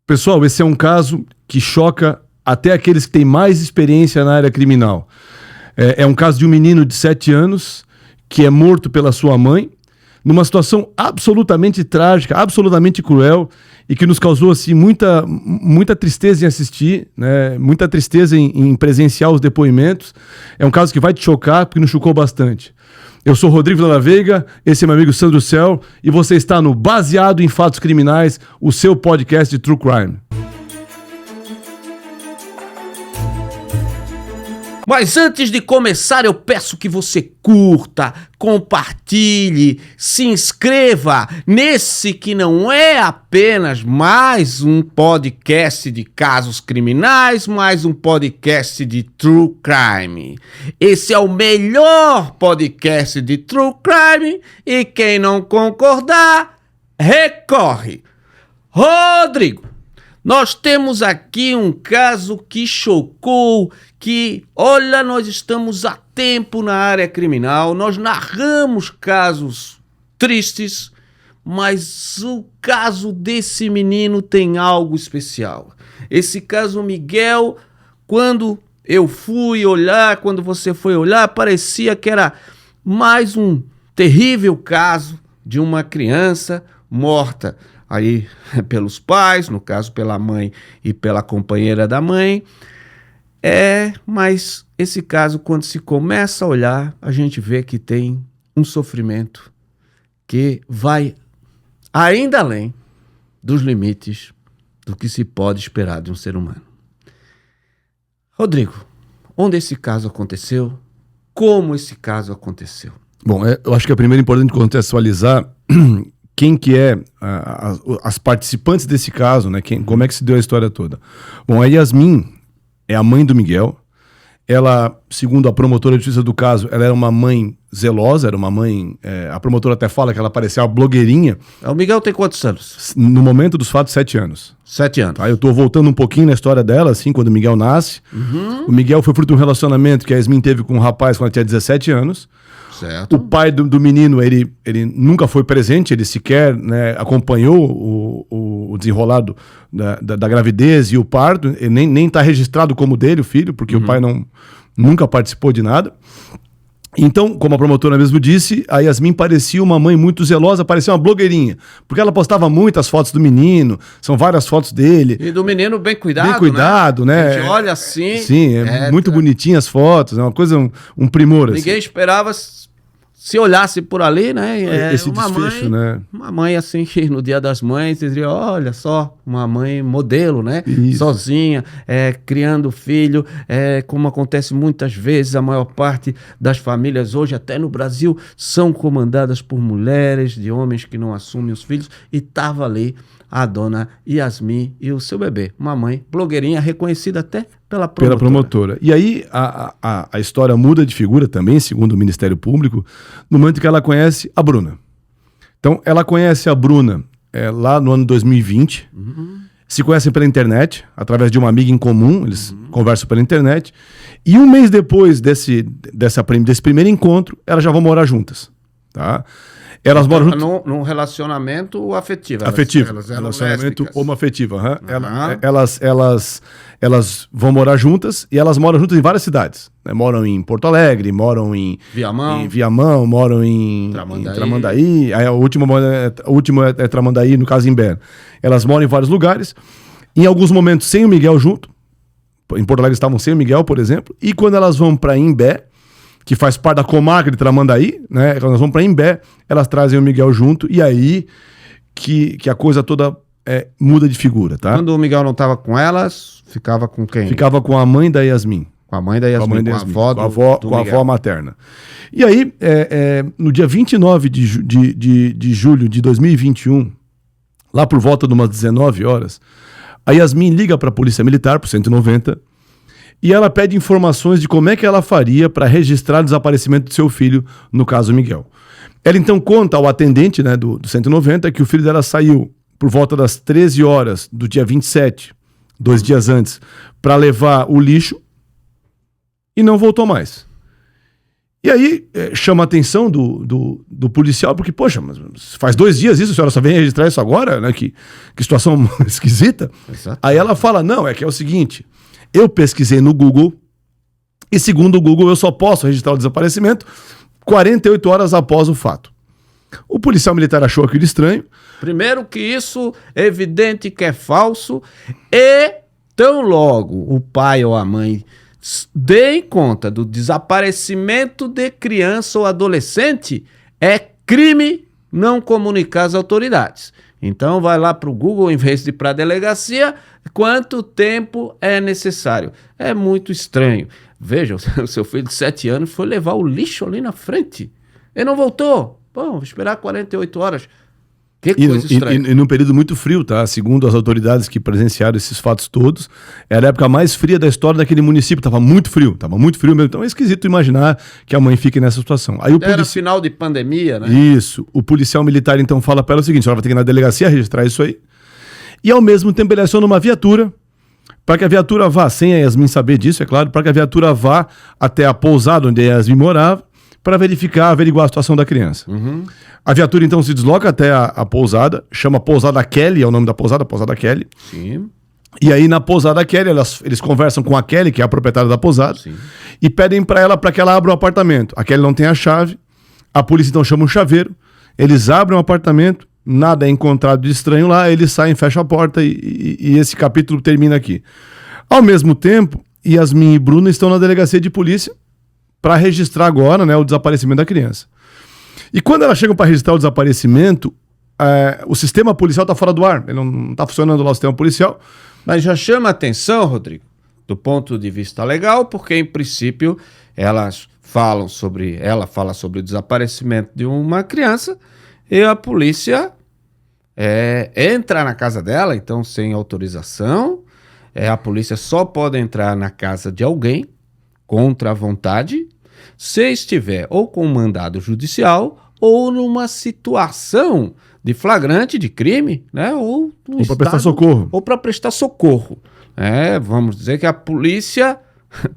Pessoal, esse é um caso que choca até aqueles que têm mais experiência na área criminal. É um caso de um menino de 7 anos que é morto pela sua mãe, numa situação absolutamente trágica, absolutamente cruel, e que nos causou assim, muita tristeza em assistir, né? Muita tristeza em presenciar os depoimentos. É um caso que vai te chocar, porque nos chocou bastante. Eu sou Rodrigo Vilela Veiga, esse é meu amigo Sandro Cel, e você está no Baseado em Fatos Criminais, o seu podcast de True Crime. Mas antes de começar, eu peço que você curta, compartilhe, se inscreva nesse que não é apenas mais um podcast de casos criminais, mais um podcast de True Crime. Esse é o melhor podcast de True Crime e quem não concordar, recorre. Rodrigo, nós temos aqui um caso que chocou, que, olha, nós estamos há tempo na área criminal, nós narramos casos tristes, mas o caso desse menino tem algo especial. Esse caso Miguel, quando eu fui olhar, quando você foi olhar, parecia que era mais um terrível caso de uma criança morta aí pelos pais, no caso pela mãe e pela companheira da mãe. Mas esse caso, quando se começa a olhar, a gente vê que tem um sofrimento que vai ainda além dos limites do que se pode esperar de um ser humano. Rodrigo, onde esse caso aconteceu? Como esse caso aconteceu? Bom, eu acho que é primeiro importante contextualizar quem que é as participantes desse caso, né? Como é que se deu a história toda. Bom, a Yasmin é a mãe do Miguel. Ela, segundo a promotora de justiça do caso, ela era uma mãe zelosa, era uma mãe... a promotora até fala que ela parecia uma blogueirinha. O Miguel tem quantos anos? No momento dos fatos, 7 anos. 7 anos. Aí eu tô voltando um pouquinho na história dela, assim, quando o Miguel nasce. O Miguel foi fruto de um relacionamento que a Yasmin teve com um rapaz quando ela tinha 17 anos. Certo. O pai do menino, ele nunca foi presente, ele sequer, né, acompanhou o desenrolado da gravidez e o parto, ele nem está registrado como dele, o filho, porque o pai nunca participou de nada. Então, como a promotora mesmo disse, a Yasmin parecia uma mãe muito zelosa, parecia uma blogueirinha, porque ela postava muitas fotos do menino, são várias fotos dele. E do menino bem cuidado, bem cuidado, né? A gente olha assim... Sim, muito bonitinha as fotos, é uma coisa, um primor. Ninguém assim. esperava... Se olhasse por ali, né? Esse desfecho, né? Uma mãe assim, que no Dia das Mães, diria, olha só, uma mãe modelo, né? Isso. Sozinha, criando filho, como acontece muitas vezes, a maior parte das famílias hoje, até no Brasil, são comandadas por mulheres, de homens que não assumem os filhos, e estava ali a dona Yasmin e o seu bebê, uma mãe blogueirinha reconhecida até pela promotora. E aí a história muda de figura também, segundo o Ministério Público, no momento que ela conhece a Bruna. Então, ela conhece a Bruna lá no ano 2020, se conhecem pela internet, através de uma amiga em comum, eles conversam pela internet, e um mês depois desse primeiro encontro, elas já vão morar juntas, tá? Elas moram juntas. Num relacionamento afetivo. Relacionamento homoafetivo. Elas vão morar juntas e elas moram juntas em várias cidades. Né? Moram em Porto Alegre, moram em Viamão, moram em Tramandaí. Aí, o último é Tramandaí, no caso em Imbé. Elas moram em vários lugares. Em alguns momentos sem o Miguel junto. Em Porto Alegre estavam sem o Miguel, por exemplo. E quando elas vão para Imbé, que faz parte da comarca de Tramandaí, né? Quando elas vão para Imbé, elas trazem o Miguel junto, e aí que a coisa toda muda de figura, tá? Quando o Miguel não estava com elas, ficava com quem? Ficava com a mãe da Yasmin. Com a mãe da Yasmin, com a avó materna. E aí, no dia 29 de julho de 2021, lá por volta de umas 19 horas, a Yasmin liga para a Polícia Militar, pro 190, e ela pede informações de como é que ela faria para registrar o desaparecimento do seu filho, no caso Miguel. Ela então conta ao atendente, né, do 190 que o filho dela saiu por volta das 13 horas do dia 27, 2 dias antes, para levar o lixo e não voltou mais. E aí chama a atenção do policial, porque, poxa, mas faz 2 dias isso, a senhora só vem registrar isso agora, né? Que situação esquisita. Exato. Aí ela fala, não, é o seguinte, eu pesquisei no Google e segundo o Google eu só posso registrar o desaparecimento 48 horas após o fato. O policial militar achou aquilo estranho. Primeiro que isso é evidente que é falso e tão logo o pai ou a mãe deem conta do desaparecimento de criança ou adolescente, é crime não comunicar às autoridades. Então vai lá para o Google, em vez de ir para a delegacia, quanto tempo é necessário. É muito estranho. Veja, o seu filho de 7 anos foi levar o lixo ali na frente. Ele não voltou. Bom, vou esperar 48 horas. Que coisa estranha. E num período muito frio, tá? Segundo as autoridades que presenciaram esses fatos todos, era a época mais fria da história daquele município. Tava muito frio mesmo. Então é esquisito imaginar que a mãe fique nessa situação. Aí Era final de pandemia, né? Isso. O policial militar então fala para ela o seguinte, a senhora vai ter que ir na delegacia registrar isso aí. E ao mesmo tempo ele aciona uma viatura, para que a viatura vá, sem a Yasmin saber disso, é claro, para que a viatura vá até a pousada onde a Yasmin morava, para averiguar a situação da criança. Uhum. A viatura então se desloca até a pousada, chama Pousada Kelly, é o nome da pousada, Pousada Kelly. Sim. E aí na Pousada Kelly, eles conversam com a Kelly, que é a proprietária da pousada, Sim. e pedem para que ela abra o apartamento. A Kelly não tem a chave, a polícia então chama um chaveiro, eles abrem o apartamento, nada é encontrado de estranho lá, eles saem, fecham a porta e esse capítulo termina aqui. Ao mesmo tempo, Yasmin e Bruna estão na delegacia de polícia para registrar agora, né, o desaparecimento da criança. E quando elas chegam para registrar o desaparecimento, o sistema policial está fora do ar, ele não está funcionando lá o sistema policial. Mas já chama a atenção, Rodrigo, do ponto de vista legal, porque em princípio ela fala sobre o desaparecimento de uma criança e a polícia entra na casa dela, então sem autorização. A polícia só pode entrar na casa de alguém contra a vontade, se estiver ou com mandado judicial ou numa situação de flagrante de crime, né? Ou para prestar socorro. Ou para prestar socorro. Vamos dizer que a polícia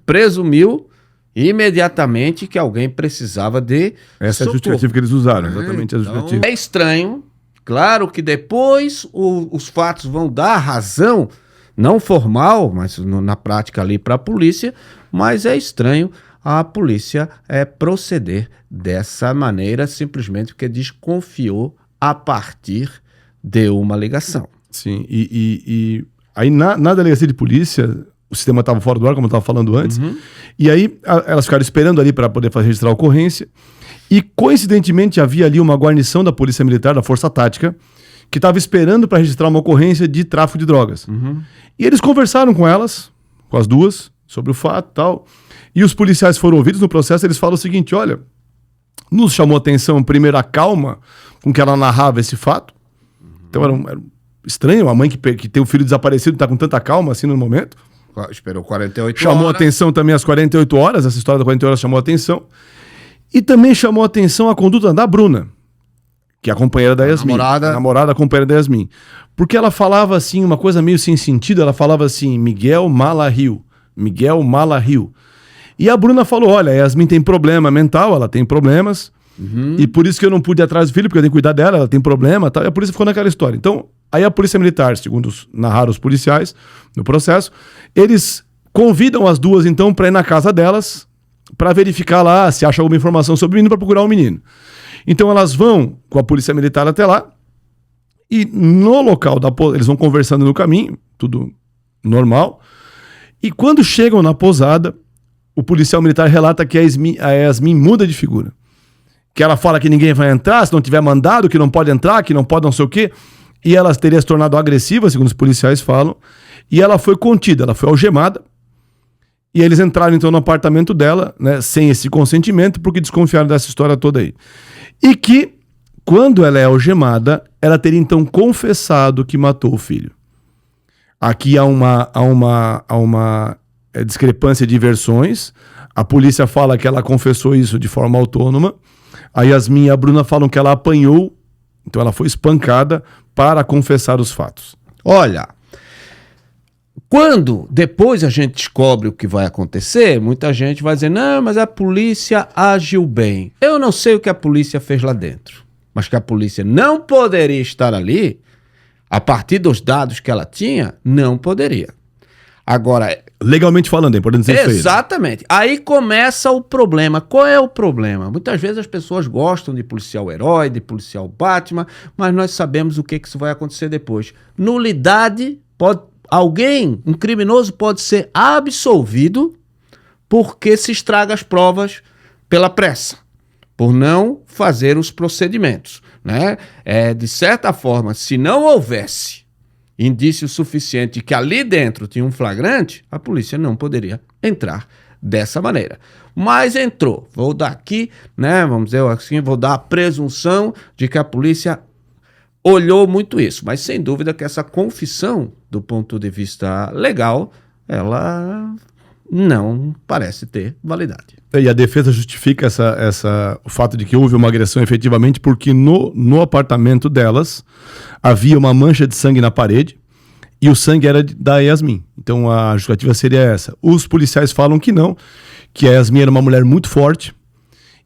presumiu imediatamente que alguém precisava de Essa é a justificativa que eles usaram, exatamente a justificativa. Então, é estranho. Claro que depois os fatos vão dar razão, não formal, mas na prática ali para a polícia, mas é estranho a polícia proceder dessa maneira simplesmente porque desconfiou a partir de uma ligação. Sim, e aí na delegacia de polícia, o sistema estava fora do ar, como eu estava falando antes, e aí elas ficaram esperando ali para poder registrar a ocorrência, e coincidentemente havia ali uma guarnição da Polícia Militar, da Força Tática, que estava esperando para registrar uma ocorrência de tráfico de drogas. E eles conversaram com elas, com as duas, sobre o fato e tal, e os policiais foram ouvidos no processo, eles falam o seguinte, olha, nos chamou a atenção primeiro a calma com que ela narrava esse fato, então era estranho, a mãe que tem um filho desaparecido está com tanta calma assim no momento. Esperou 48 horas. Chamou a atenção também as 48 horas, essa história das 48 horas chamou a atenção, e também chamou a atenção a conduta da Bruna, que é a companheira da Yasmin. A namorada, a companheira da Yasmin. Porque ela falava assim, uma coisa meio sem sentido, ela falava assim, Miguel Mala Rio. E a Bruna falou, olha, a Yasmin tem problema mental, ela tem problemas, e por isso que eu não pude ir atrás do filho, porque eu tenho que cuidar dela, ela tem problema, tal, e a polícia ficou naquela história. Então, aí a Polícia Militar, segundo narraram os policiais no processo, eles convidam as duas, então, para ir na casa delas, para verificar lá se acha alguma informação sobre o menino, para procurar o menino. Então elas vão com a Polícia Militar até lá, e no local eles vão conversando no caminho, tudo normal, e quando chegam na pousada, o policial militar relata que a Yasmin muda de figura. Que ela fala que ninguém vai entrar, se não tiver mandado, que não pode entrar, que não pode não sei o quê, e ela teria se tornado agressiva, segundo os policiais falam, e ela foi contida, ela foi algemada, e eles entraram então no apartamento dela, né, sem esse consentimento, porque desconfiaram dessa história toda aí. E que, quando ela é algemada, ela teria então confessado que matou o filho. Aqui há uma discrepância de versões. A polícia fala que ela confessou isso de forma autônoma. A Yasmin e a Bruna falam que ela apanhou, então ela foi espancada para confessar os fatos. Olha, Quando depois a gente descobre o que vai acontecer, muita gente vai dizer, não, mas a polícia agiu bem. Eu não sei o que a polícia fez lá dentro, mas que a polícia não poderia estar ali, a partir dos dados que ela tinha, não poderia. Agora, legalmente falando, é importante ser feito. exatamente. Aí começa o problema. Qual é o problema? Muitas vezes as pessoas gostam de policial herói, de policial Batman, mas nós sabemos o que isso vai acontecer depois. Nulidade, alguém, um criminoso pode ser absolvido porque se estraga as provas pela pressa, por não fazer os procedimentos, né? De certa forma, se não houvesse indício suficiente que ali dentro tinha um flagrante, a polícia não poderia entrar dessa maneira. Mas entrou. Vou dar aqui, né? Vamos dizer assim, vou dar a presunção de que a polícia olhou muito isso. Mas sem dúvida que essa confissão, do ponto de vista legal, ela não parece ter validade. E a defesa justifica o fato de que houve uma agressão efetivamente porque no apartamento delas havia uma mancha de sangue na parede e o sangue era da Yasmin. Então a justificativa seria essa. Os policiais falam que não, que a Yasmin era uma mulher muito forte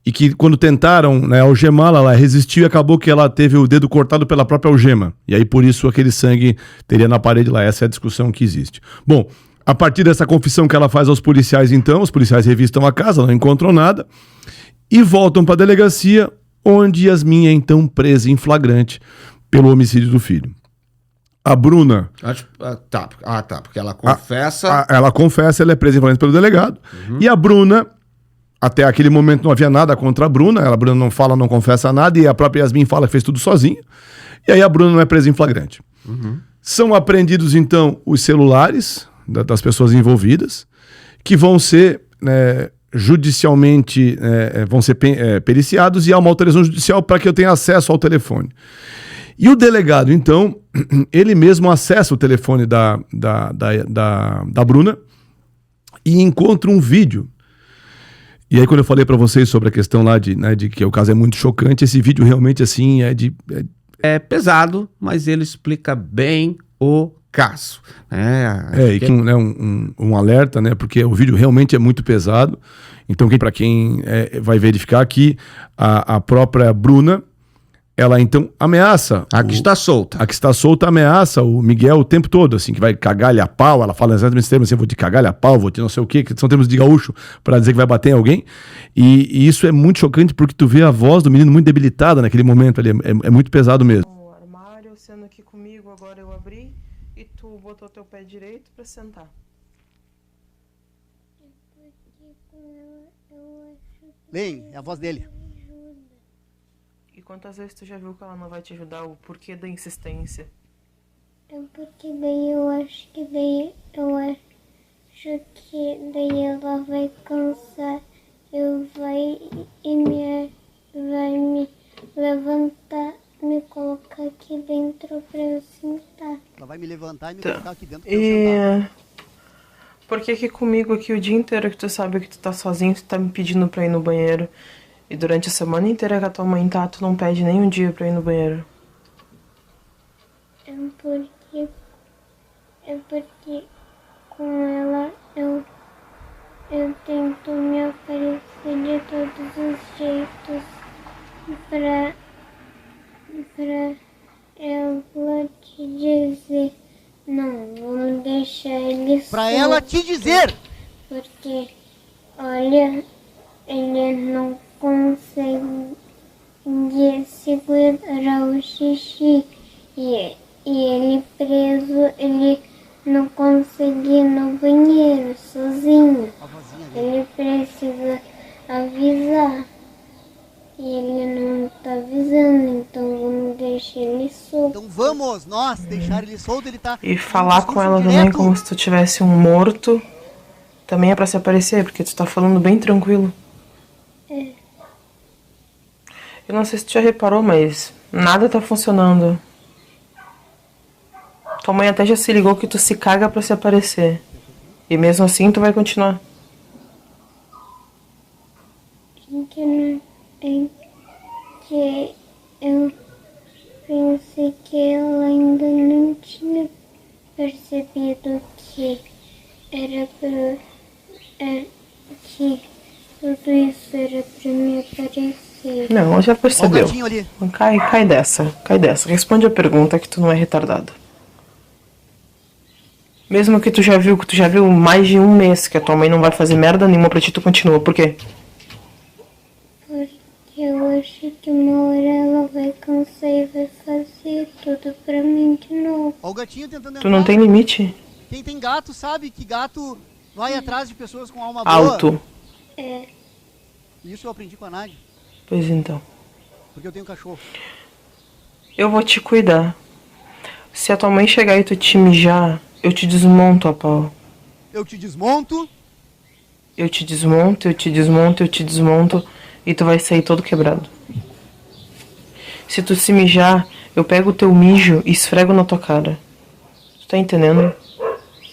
e que quando tentaram, né, algemá-la, ela resistiu e acabou que ela teve o dedo cortado pela própria algema. E aí por isso aquele sangue teria na parede lá. Essa é a discussão que existe. Bom, a partir dessa confissão que ela faz aos policiais, então, os policiais revistam a casa, não encontram nada e voltam para a delegacia, onde Yasmin é então presa em flagrante pelo homicídio do filho. A Bruna... porque ela confessa... Ela confessa, ela é presa em flagrante pelo delegado. Uhum. E a Bruna, até aquele momento não havia nada contra a Bruna, a Bruna não fala, não confessa nada, e a própria Yasmin fala que fez tudo sozinha. E aí a Bruna não é presa em flagrante. Uhum. São apreendidos, então, os celulares das pessoas envolvidas, que vão ser judicialmente vão ser periciados e há uma autorização judicial para que eu tenha acesso ao telefone. E o delegado, então, ele mesmo acessa o telefone da Bruna e encontra um vídeo. E aí quando eu falei para vocês sobre a questão lá de que o caso é muito chocante, esse vídeo realmente assim é pesado, mas ele explica bem o caso. E com um alerta, né? Porque o vídeo realmente é muito pesado. Então, para quem vai verificar aqui, a própria Bruna, ela então ameaça. A que está solta. A que está solta ameaça o Miguel o tempo todo, assim, que vai cagar-lhe a pau. Ela fala exatamente esse termo assim: vou te cagar-lhe a pau, vou te não sei o quê, que são termos de gaúcho, para dizer que vai bater em alguém. E isso é muito chocante porque tu vê a voz do menino muito debilitada naquele momento ali. É muito pesado mesmo. O armário, sendo que comigo agora eu abri. E tu botou teu pé direito pra sentar. Bem, é a voz dele. E quantas vezes tu já viu que ela não vai te ajudar? O porquê da insistência? É porque daí eu acho que daí ela vai cansar. Vai me levantar, me colocar aqui dentro pra eu sentar. Ela vai me levantar e me colocar aqui dentro pra eu sentar. Por que comigo aqui o dia inteiro que tu sabe que tu tá sozinho, tu tá me pedindo pra ir no banheiro? E durante a semana inteira que a tua mãe tá, tu não pede nem um dia pra ir no banheiro? É porque com ela eu tento me oferecer de todos os jeitos pra ela te dizer, não, vamos deixar ele pra solto, ela te dizer! Porque, olha, ele não consegue segurar o xixi e ele preso, ele não consegue ir no banheiro sozinho. Ele precisa avisar. E ele não tá avisando, então vamos deixar ele solto. Então vamos, nós, deixar ele solto, ele tá... E falar com ela também como se tu tivesse um morto, também é pra se aparecer, porque tu tá falando bem tranquilo. É. Eu não sei se tu já reparou, mas nada tá funcionando. Tua mãe até já se ligou que tu se caga pra se aparecer. E mesmo assim tu vai continuar. Que eu pensei que ela ainda não tinha percebido que era pra, que tudo isso era pra me aparecer. Não, já Ó o percebeu. gatinho ali. Cai dessa. Responde a pergunta que tu não é retardado. Mesmo que tu já viu mais de um mês que a tua mãe não vai fazer merda nenhuma pra ti, tu continua. Por quê? Porque eu acho que uma hora ela vai cansar e vai fazer tudo pra mim de novo. Ó o gatinho tentando entrar. Tu não tem limite? Quem tem gato sabe que gato vai atrás de pessoas com alma boa. Alto. É, Isso eu aprendi com a Nádia, Pois então. porque eu tenho cachorro. Eu vou te cuidar. Se a tua mãe chegar e tu te mijar, eu te desmonto a pau. Eu te desmonto. Eu te desmonto e tu vai sair todo quebrado. Se tu se mijar, eu pego o teu mijo e esfrego na tua cara. Tu tá entendendo?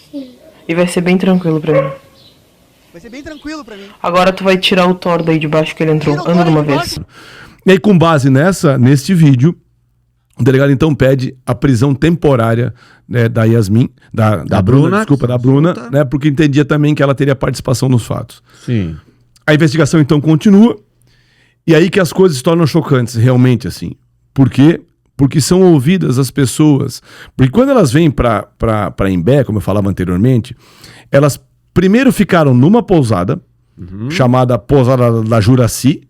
sim. E vai ser bem tranquilo pra mim. Vai ser bem tranquilo pra mim. Agora tu vai tirar o Thor daí de baixo que ele entrou. Tira o Anda Thor de uma aí de vez. baixo. E aí, com base neste vídeo, o delegado então pede a prisão temporária, né, da Yasmin, da Bruna, desculpa, da Bruna, né, porque entendia também que ela teria participação nos fatos. Sim. A investigação então continua, e aí que as coisas se tornam chocantes, realmente, assim. Por quê? Porque são ouvidas as pessoas. Porque quando elas vêm para Imbé, como eu falava anteriormente, elas primeiro ficaram numa pousada, chamada Pousada da Juraci.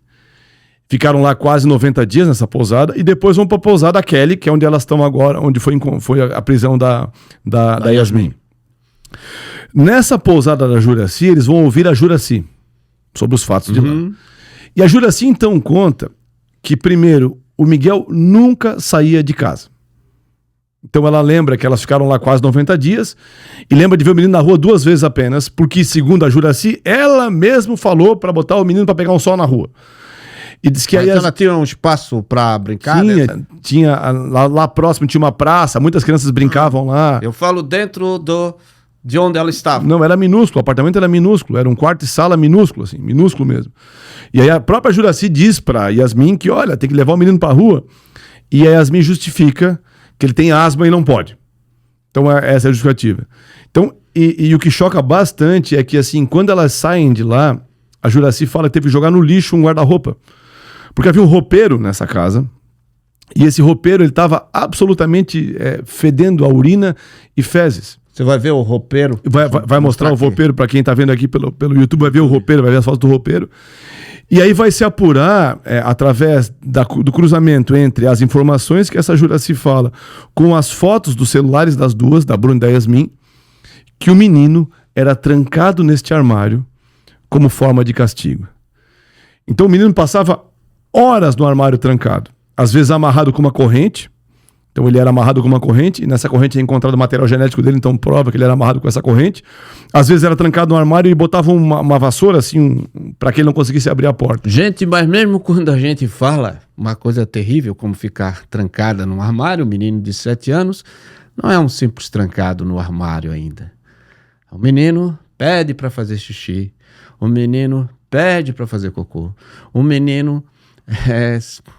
Ficaram lá quase 90 dias nessa pousada, e depois vão para a pousada Kelly, que é onde elas estão agora, onde foi a prisão da Yasmin. Nessa pousada da Juraci, eles vão ouvir a Juraci sobre os fatos de lá. E a Juraci então conta que, primeiro, o Miguel nunca saía de casa. Então ela lembra que elas ficaram lá quase 90 dias e lembra de ver o menino na rua 2 vezes apenas, porque, segundo a Juraci, ela mesmo falou para botar o menino para pegar um sol na rua. E diz que aí Então ela tinha um espaço pra brincar? né? tinha lá próximo tinha uma praça, muitas crianças brincavam lá. Eu falo dentro de onde ela estava. Não, era minúsculo, o apartamento era minúsculo, era um quarto e sala minúsculo, assim, minúsculo mesmo. E aí a própria Juraci diz pra Yasmin que, olha, tem que levar o menino pra rua. E a Yasmin justifica que ele tem asma e não pode. Então essa é a justificativa. Então, e o que choca bastante é que, assim, quando elas saem de lá, a Juraci fala que teve que jogar no lixo um guarda-roupa. Porque havia um roupeiro nessa casa, e esse roupeiro ele estava absolutamente fedendo a urina e fezes. Você vai ver o roupeiro. Vai mostrar o roupeiro para quem está vendo aqui pelo YouTube, vai ver o roupeiro, vai ver as fotos do roupeiro. E aí vai se apurar, através do cruzamento entre as informações que essa Juraci fala com as fotos dos celulares das duas, da Bruna e da Yasmin, que o menino era trancado neste armário como forma de castigo. Então o menino passava horas no armário trancado, às vezes amarrado com uma corrente. Então ele era amarrado com uma corrente, e nessa corrente é encontrado o material genético dele, então prova que ele era amarrado com essa corrente. Às vezes era trancado no armário e botavam uma vassoura assim, para que ele não conseguisse abrir a porta. Gente, mas mesmo quando a gente fala uma coisa terrível como ficar trancada num armário, um menino de 7 anos, não é um simples trancado no armário ainda. O menino pede para fazer xixi, o menino pede para fazer cocô, o menino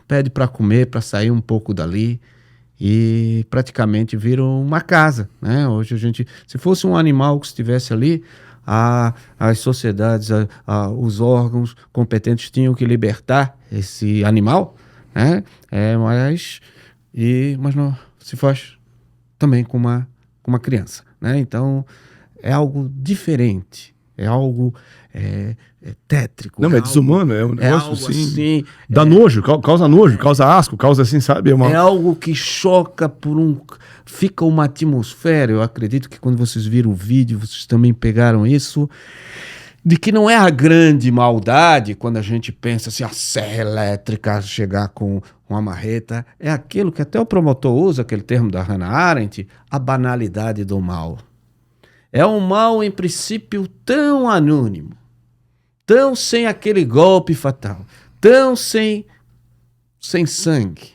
pede para comer, para sair um pouco dali, e praticamente vira uma casa, né? Hoje a gente, se fosse um animal que estivesse ali, as sociedades, os órgãos competentes tinham que libertar esse animal, né? Mas não se faz também com uma criança, né? Então é algo diferente, é algo tétrico. Não, é desumano, é um negócio algo assim. Dá nojo, causa nojo, causa asco, causa assim, sabe? É algo que choca fica uma atmosfera. Eu acredito que quando vocês viram o vídeo, vocês também pegaram isso, de que não é a grande maldade quando a gente pensa assim, a serra elétrica, chegar com uma marreta. É aquilo que até o promotor usa, aquele termo da Hannah Arendt, a banalidade do mal. É um mal, em princípio, tão anônimo, tão sem aquele golpe fatal, tão sem sangue,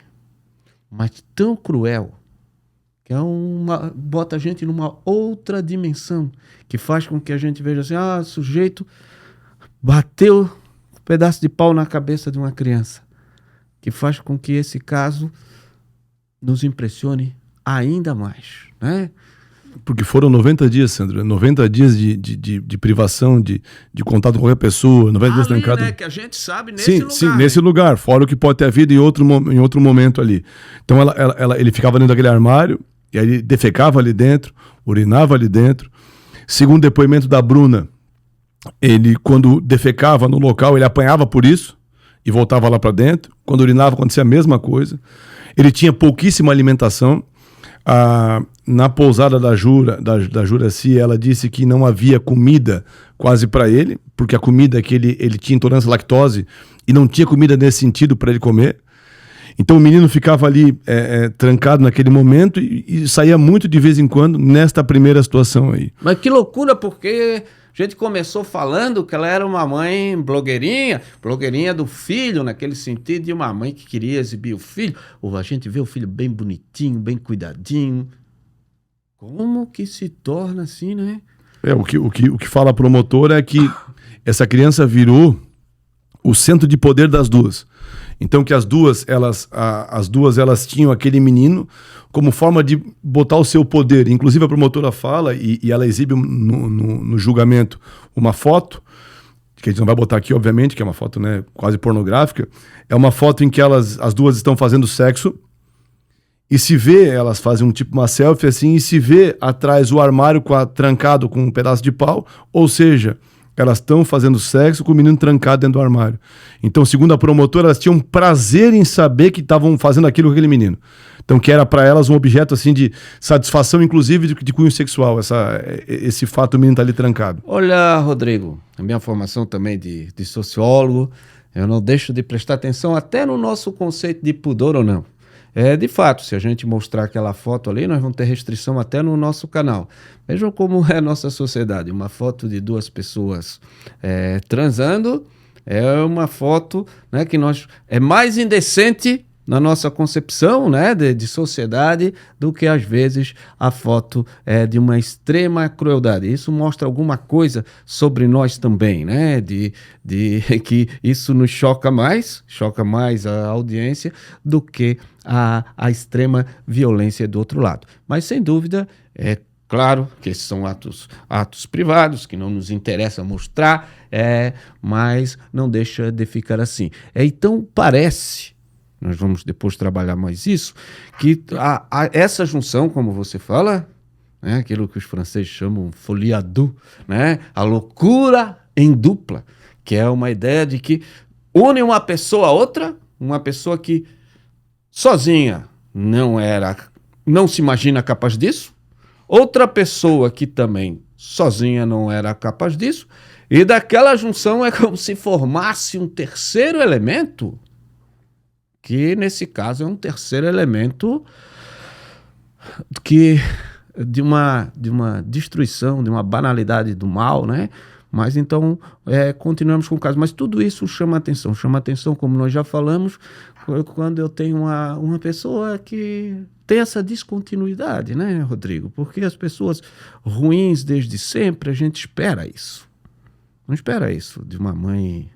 mas tão cruel, que bota a gente numa outra dimensão, que faz com que a gente veja assim, sujeito bateu um pedaço de pau na cabeça de uma criança, que faz com que esse caso nos impressione ainda mais, né? Porque foram 90 dias, Sandro. 90 dias de privação, de contato com qualquer pessoa, 90 dias Ali, trancado. né, que a gente sabe nesse lugar. Sim, nesse lugar. Fora o que pode ter havido em outro momento ali. Então ele ficava dentro daquele armário, e aí ele defecava ali dentro, urinava ali dentro. Segundo o depoimento da Bruna, ele, quando defecava no local, ele apanhava por isso e voltava lá para dentro. Quando urinava, acontecia a mesma coisa. Ele tinha pouquíssima alimentação. Na pousada da Juracy, ela disse que não havia comida quase para ele, porque a comida que ele tinha intolerância à lactose e não tinha comida nesse sentido para ele comer. Então o menino ficava ali trancado naquele momento e saía muito de vez em quando nesta primeira situação aí. Mas que loucura, porque a gente começou falando que ela era uma mãe blogueirinha do filho, naquele sentido de uma mãe que queria exibir o filho. Ou a gente vê o filho bem bonitinho, bem cuidadinho. Como que se torna assim, né? O que fala a promotora é que essa criança virou o centro de poder das duas. Então que as duas elas tinham aquele menino como forma de botar o seu poder. Inclusive a promotora fala, e ela exibe no julgamento uma foto, que a gente não vai botar aqui, obviamente, que é uma foto, né, quase pornográfica. É uma foto em que as duas estão fazendo sexo, e se vê, elas fazem uma selfie assim, e se vê atrás o armário trancado com um pedaço de pau, ou seja, elas estão fazendo sexo com o menino trancado dentro do armário. Então, segundo a promotora, elas tinham prazer em saber que estavam fazendo aquilo com aquele menino. Então, que era para elas um objeto assim de satisfação, inclusive de cunho sexual, esse fato do menino estar ali trancado. Olha, Rodrigo, a minha formação também de sociólogo, eu não deixo de prestar atenção até no nosso conceito de pudor ou não. De fato, se a gente mostrar aquela foto ali, nós vamos ter restrição até no nosso canal. Vejam como é a nossa sociedade. Uma foto de duas pessoas transando é uma foto, né, que é mais indecente na nossa concepção, né, de sociedade, do que às vezes a foto de uma extrema crueldade. Isso mostra alguma coisa sobre nós também, né, de que isso nos choca mais a audiência do que a extrema violência do outro lado. Mas sem dúvida claro que esses são atos privados, que não nos interessa mostrar, mas não deixa de ficar assim. Então parece, nós vamos depois trabalhar mais isso, que essa junção, como você fala, né, aquilo que os franceses chamam folie à deux, né, a loucura em dupla, que é uma ideia de que une uma pessoa a outra, uma pessoa que sozinha não se imagina capaz disso, outra pessoa que também sozinha não era capaz disso, e daquela junção é como se formasse um terceiro elemento, que nesse caso é um terceiro elemento de uma destruição, de uma banalidade do mal, né? Mas então continuamos com o caso. Mas tudo isso chama atenção, como nós já falamos, quando eu tenho uma pessoa que tem essa descontinuidade, né, Rodrigo? Porque as pessoas ruins desde sempre, a gente espera isso. Não espera isso de uma mãe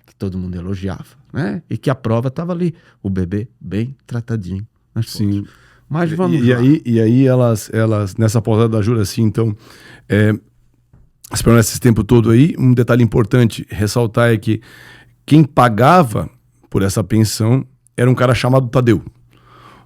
que todo mundo elogiava, né? E que a prova estava ali, o bebê bem tratadinho. Sim. Mas vamos lá. lá. E aí elas nessa pousada da Juracy, então, esperando esse tempo todo aí, um detalhe importante ressaltar é que quem pagava por essa pensão era um cara chamado Tadeu.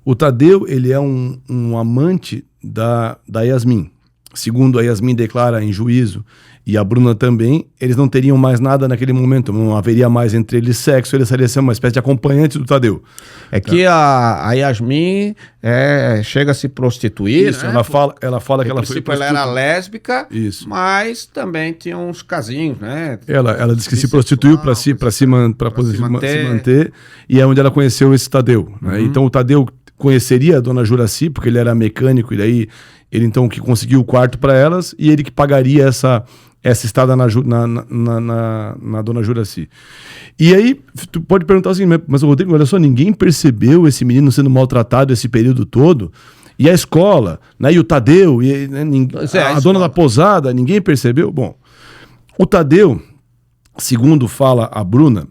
O Tadeu, ele é um amante da Yasmin. Segundo a Yasmin declara em juízo, e a Bruna também, eles não teriam mais nada naquele momento, não haveria mais entre eles sexo, ele seria uma espécie de acompanhante do Tadeu. Que a Yasmin chega a se prostituir, isso, né? ela fala que ela foi ela era lésbica, isso, mas também tinha uns casinhos, né? Ela disse que se prostituiu para poder se manter, e é onde ela conheceu esse Tadeu. Né? Então o Tadeu conheceria a dona Juracy, porque ele era mecânico, e daí ele então que conseguiu o quarto para elas, e ele que pagaria essa estada na dona Juracy. E aí, tu pode perguntar assim, mas Rodrigo, olha só, ninguém percebeu esse menino sendo maltratado esse período todo? E a escola, né, e o Tadeu, e, né, a dona da pousada, ninguém percebeu? Bom, o Tadeu, segundo fala a Bruna,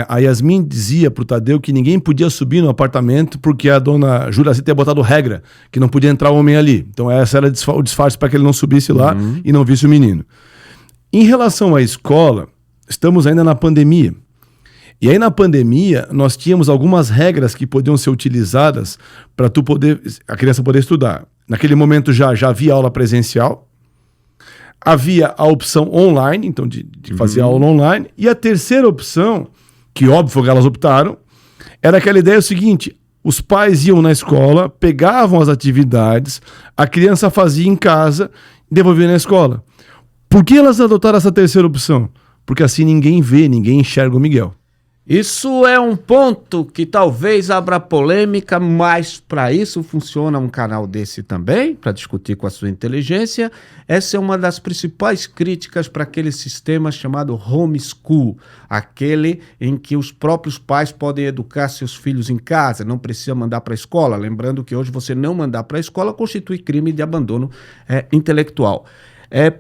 a Yasmin dizia pro Tadeu que ninguém podia subir no apartamento porque a dona Juraci tinha botado regra, que não podia entrar homem ali. Então essa era o disfarce para que ele não subisse lá e não visse o menino. Em relação à escola, estamos ainda na pandemia. E aí na pandemia nós tínhamos algumas regras que podiam ser utilizadas para a criança poder estudar. Naquele momento já havia aula presencial, havia a opção online, então de fazer aula online, e a terceira opção, que óbvio foi que elas optaram, era aquela ideia seguinte: os pais iam na escola, pegavam as atividades, a criança fazia em casa e devolvia na escola. Por que elas adotaram essa terceira opção? Porque assim ninguém vê, ninguém enxerga o Miguel. Isso é um ponto que talvez abra polêmica, mas para isso funciona um canal desse também, para discutir com a sua inteligência. Essa é uma das principais críticas para aquele sistema chamado homeschool, aquele em que os próprios pais podem educar seus filhos em casa, não precisa mandar para a escola. Lembrando que hoje você não mandar para a escola constitui crime de abandono intelectual.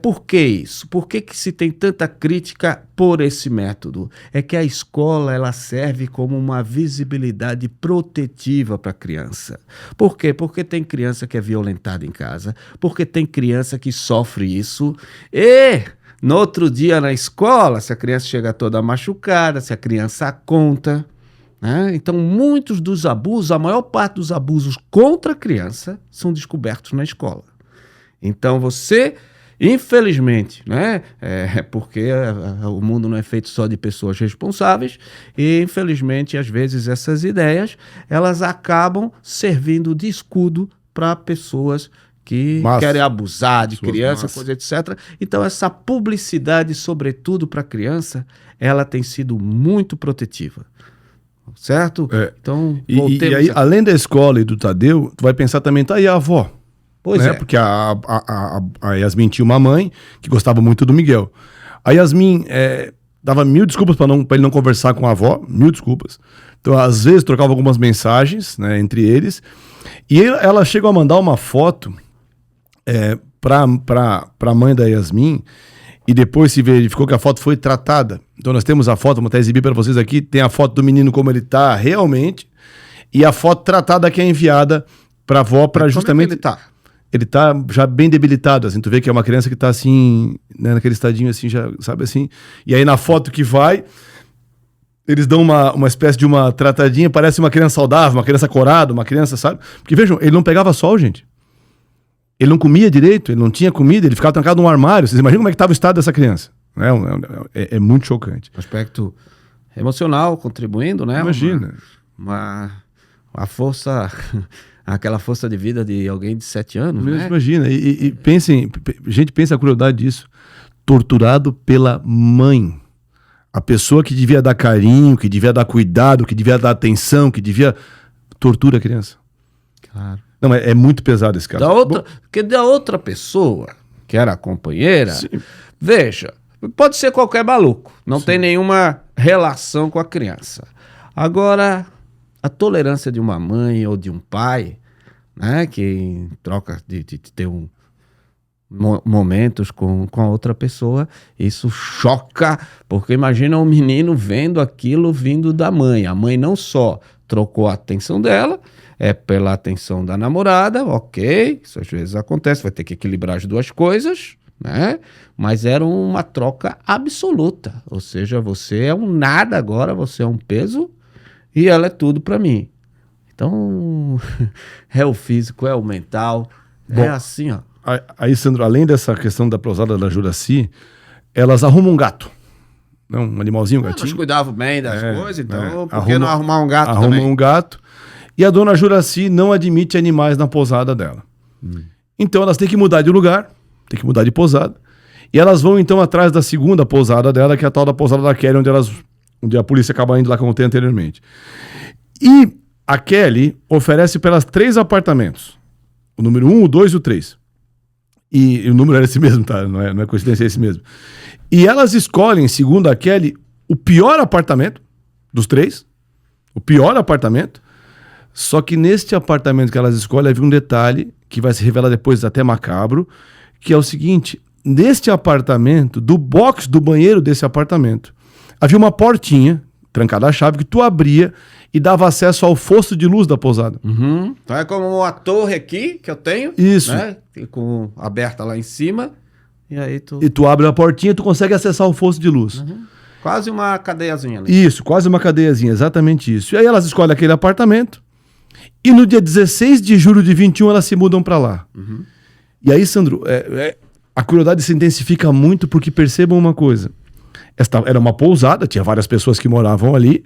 Por que isso? Por que se tem tanta crítica por esse método? É que a escola ela serve como uma visibilidade protetiva para a criança. Por quê? Porque tem criança que é violentada em casa, porque tem criança que sofre isso e no outro dia na escola, se a criança chega toda machucada, se a criança conta, né? Então muitos dos abusos, a maior parte dos abusos contra a criança são descobertos na escola. Então você... Infelizmente, né? Porque o mundo não é feito só de pessoas responsáveis e, infelizmente, às vezes essas ideias elas acabam servindo de escudo para pessoas que querem abusar de criança, coisa, etc. Então, essa publicidade, sobretudo para criança, ela tem sido muito protetiva. Certo? Então, e aí, além da escola e do Tadeu, tu vai pensar também, tá aí a avó. Pois né? Porque a Yasmin tinha uma mãe que gostava muito do Miguel. A Yasmin dava 1000 desculpas para ele não conversar com a avó, 1000 desculpas. Então, às vezes, trocava algumas mensagens, né, entre eles. E ela chegou a mandar uma foto para a mãe da Yasmin e depois se verificou que a foto foi tratada. Então, nós temos a foto, vou até exibir para vocês aqui. Tem a foto do menino como ele está realmente e a foto tratada que é enviada para a avó para justamente... Como é que ele tá? Ele tá já bem debilitado, assim, tu vê que é uma criança que tá assim, né, naquele estadinho assim, já, sabe assim, e aí na foto que vai, eles dão uma espécie de uma tratadinha, parece uma criança saudável, uma criança corada, uma criança, sabe, porque vejam, ele não pegava sol, gente, ele não comia direito, ele não tinha comida, ele ficava trancado num armário, vocês imaginam como é que tava o estado dessa criança, né? É muito chocante. O aspecto emocional contribuindo, né? Imagina. Uma força... Aquela força de vida de alguém de 7 anos, né? Imagina, e pensem, gente, pensa a crueldade disso. Torturado pela mãe. A pessoa que devia dar carinho, que devia dar cuidado, que devia dar atenção, que devia... Tortura a criança. Claro. Não, é muito pesado esse caso. Porque da outra pessoa, que era a companheira, sim, veja, pode ser qualquer maluco, não sim, tem nenhuma relação com a criança. Agora... A tolerância de uma mãe ou de um pai, né, que em troca de ter momentos com a outra pessoa, isso choca, porque imagina um menino vendo aquilo vindo da mãe. A mãe não só trocou a atenção dela, pela atenção da namorada, ok, isso às vezes acontece, vai ter que equilibrar as duas coisas, né? Mas era uma troca absoluta, ou seja, você é um nada agora, você é um peso, e ela é tudo para mim. Então, é o físico, é o mental. Bom, assim, ó. Aí, Sandro, além dessa questão da prosada da Juraci, elas arrumam um gato. Não, um animalzinho, um gatinho. Elas cuidavam bem das coisas, então por que não arrumar um gato também? Arrumam um gato. E a dona Juraci não admite animais na pousada dela. Então, elas têm que mudar de lugar, têm que mudar de pousada. E elas vão, então, atrás da segunda pousada dela, que é a tal da pousada da Kelly, onde a polícia acaba indo lá, como eu contei anteriormente. E a Kelly oferece para elas 3 apartamentos. O número 1, o 2 e o 3. E o número era esse mesmo, tá? Não é coincidência, é esse mesmo. E elas escolhem, segundo a Kelly, o pior apartamento dos 3. O pior apartamento. Só que neste apartamento que elas escolhem, havia um detalhe que vai se revelar depois até macabro, que é o seguinte: neste apartamento, do box do banheiro desse apartamento, havia uma portinha, trancada a chave, que tu abria e dava acesso ao fosso de luz da pousada. Uhum. Então é como uma torre aqui que eu tenho. Isso. Né? Aberta lá em cima. E aí tu... E tu abre a portinha e tu consegue acessar o fosso de luz. Uhum. Quase uma cadeiazinha ali. Isso, quase uma cadeiazinha, exatamente isso. E aí elas escolhem aquele apartamento e no dia 16 de julho de 21 elas se mudam para lá. Uhum. E aí, Sandro, a crueldade se intensifica muito porque percebam uma coisa. Esta era uma pousada, tinha várias pessoas que moravam ali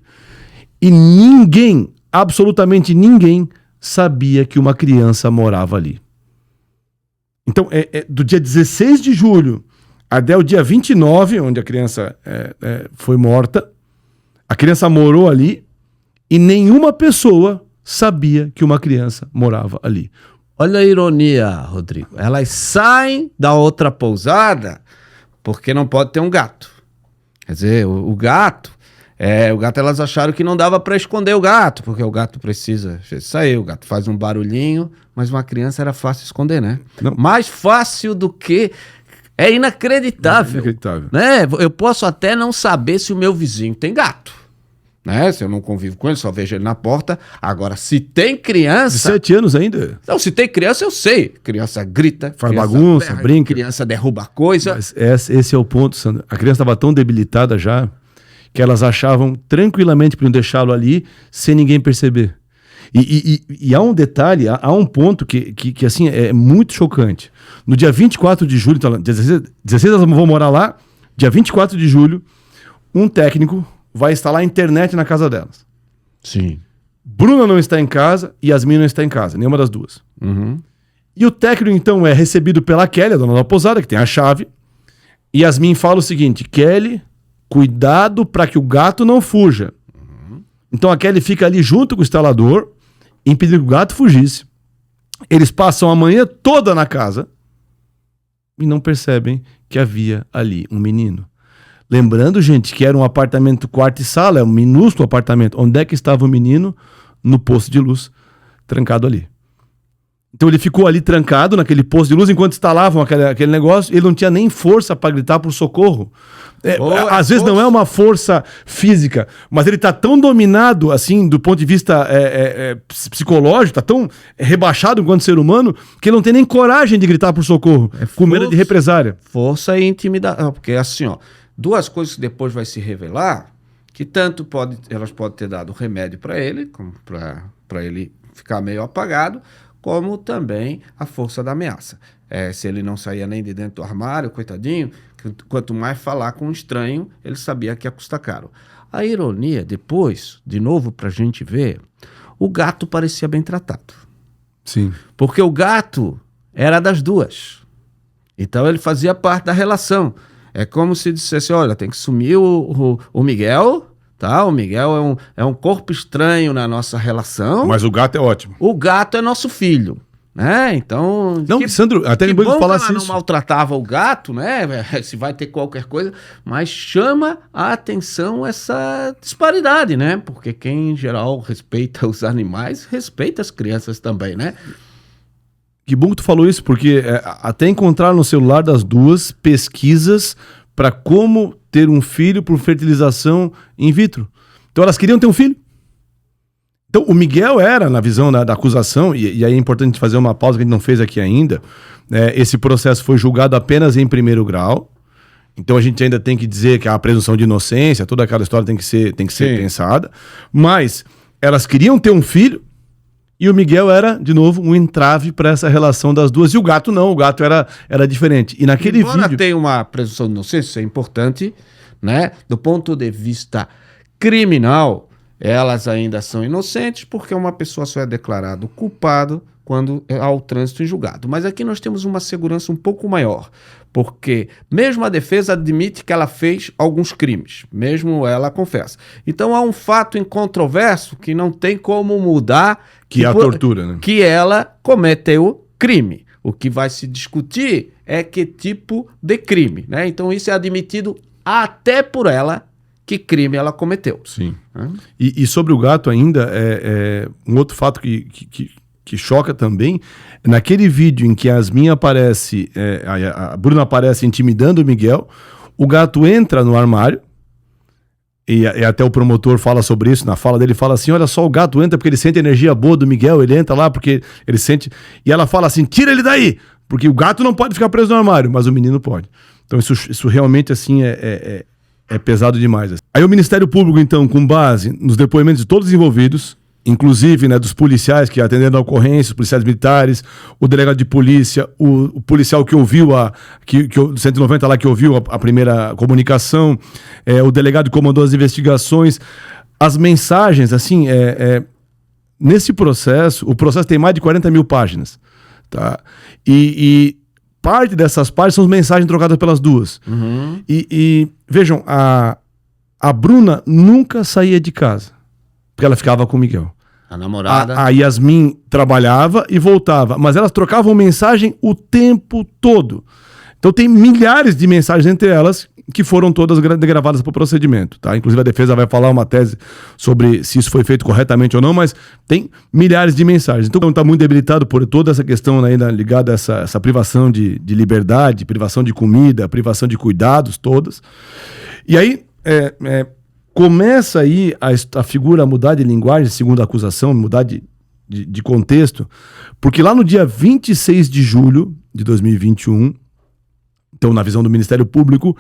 e ninguém, absolutamente ninguém, sabia que uma criança morava ali. Então, do dia 16 de julho até o dia 29, onde a criança foi morta, a criança morou ali e nenhuma pessoa sabia que uma criança morava ali. Olha a ironia, Rodrigo. Elas saem da outra pousada porque não pode ter um gato. Quer dizer, o gato elas acharam que não dava para esconder o gato, porque o gato precisa sair, o gato faz um barulhinho, mas uma criança era fácil esconder, né? Não. Mais fácil do que... É inacreditável. Inacreditável. Né? Eu posso até não saber se o meu vizinho tem gato. Né? Se eu não convivo com ele, só vejo ele na porta. Agora, se tem criança... 17 anos ainda. Não, se tem criança, eu sei. Criança grita, Faz criança bagunça, berra, brinca. criança derruba coisa. Mas esse é o ponto, Sandro. A criança estava tão debilitada já que elas achavam tranquilamente podiam deixá-lo ali sem ninguém perceber. E há um detalhe, há um ponto que assim, é muito chocante. No dia 24 de julho, então, 16 elas vão morar lá, dia 24 de julho, um técnico vai instalar a internet na casa delas. Sim. Bruna não está em casa e Yasmin não está em casa, nenhuma das duas. Uhum. E o técnico, então, é recebido pela Kelly, a dona da pousada, que tem a chave. E Yasmin fala o seguinte: Kelly, cuidado para que o gato não fuja. Uhum. Então a Kelly fica ali junto com o instalador, impedindo que o gato fugisse. Eles passam a manhã toda na casa e não percebem que havia ali um menino. Lembrando, gente, que era um apartamento quarto e sala, é um minúsculo apartamento. Onde é que estava o menino? No posto de luz, trancado ali. Então ele ficou ali trancado naquele posto de luz enquanto instalavam aquele negócio. Ele não tinha nem força para gritar por socorro. Às vezes não é uma força física, mas ele está tão dominado assim do ponto de vista psicológico, está tão rebaixado enquanto ser humano que ele não tem nem coragem de gritar por socorro, com medo de represária. Força e intimidação. Porque assim, ó, duas coisas que depois vai se revelar, que tanto elas podem ter dado remédio para ele, para ele ficar meio apagado, como também a força da ameaça. Se ele não saía nem de dentro do armário, coitadinho, quanto mais falar com um estranho, ele sabia que ia custar caro. A ironia, depois, de novo pra gente ver, o gato parecia bem tratado. Sim. Porque o gato era das duas. Então ele fazia parte da relação. É como se dissesse, olha, tem que sumir o Miguel... Tá? O Miguel é um corpo estranho na nossa relação. Mas o gato é ótimo. O gato é nosso filho, né? Então... Não, Sandro, até que depois bom falar que ela isso. não maltratava o gato, né? Se vai ter qualquer coisa. Mas chama a atenção essa disparidade, né? Porque quem, em geral, respeita os animais, respeita as crianças também, né? Que bom que tu falou isso, porque até encontrar no celular das duas pesquisas para como ter um filho por fertilização in vitro. Então elas queriam ter um filho. Então o Miguel era, na visão da acusação, e aí é importante fazer uma pausa que a gente não fez aqui ainda, esse processo foi julgado apenas em primeiro grau, então a gente ainda tem que dizer que a presunção de inocência, toda aquela história tem que ser pensada, mas elas queriam ter um filho, e o Miguel era, de novo, um entrave para essa relação das duas. E o gato não, o gato era diferente. E naquele vídeo... tem uma presunção de inocência, isso é importante, né? Do ponto de vista criminal, elas ainda são inocentes, porque uma pessoa só é declarado culpado quando há o trânsito em julgado. Mas aqui nós temos uma segurança um pouco maior, porque mesmo a defesa admite que ela fez alguns crimes, mesmo ela confessa. Então há um fato incontroverso que não tem como mudar... Que é a tortura, né? Que ela cometeu crime. O que vai se discutir é que tipo de crime, né? Então isso é admitido até por ela que crime ela cometeu. Sim. E sobre o gato ainda, um outro fato que choca também, naquele vídeo em que a Yasmin aparece, a Bruna aparece intimidando o Miguel, o gato entra no armário, e até o promotor fala sobre isso, na fala dele fala assim, olha só, o gato entra porque ele sente a energia boa do Miguel, ele entra lá porque ele sente... E ela fala assim, tira ele daí, porque o gato não pode ficar preso no armário, mas o menino pode. Então isso realmente, assim, é pesado demais. Aí o Ministério Público, então, com base nos depoimentos de todos os envolvidos, inclusive, né, dos policiais que atenderam a ocorrência, os policiais militares, o delegado de polícia, o policial que ouviu o 190 lá que ouviu a primeira comunicação, o delegado que comandou as investigações, as mensagens, assim, nesse processo, o processo tem mais de 40 mil páginas, tá? E parte dessas páginas são as mensagens trocadas pelas duas. Uhum. E vejam, a Bruna nunca saía de casa, porque ela ficava com o Miguel. A namorada. A Yasmin trabalhava e voltava, mas elas trocavam mensagem o tempo todo. Então tem milhares de mensagens entre elas que foram todas gravadas para o procedimento, tá? Inclusive a defesa vai falar uma tese sobre se isso foi feito corretamente ou não, mas tem milhares de mensagens. Então está muito debilitado por toda essa questão ainda ligada a essa privação de liberdade, privação de comida, privação de cuidados, todas. E aí começa aí a figura a mudar de linguagem, segundo a acusação, mudar de contexto, porque lá no dia 26 de julho de 2021, então na visão do Ministério Público,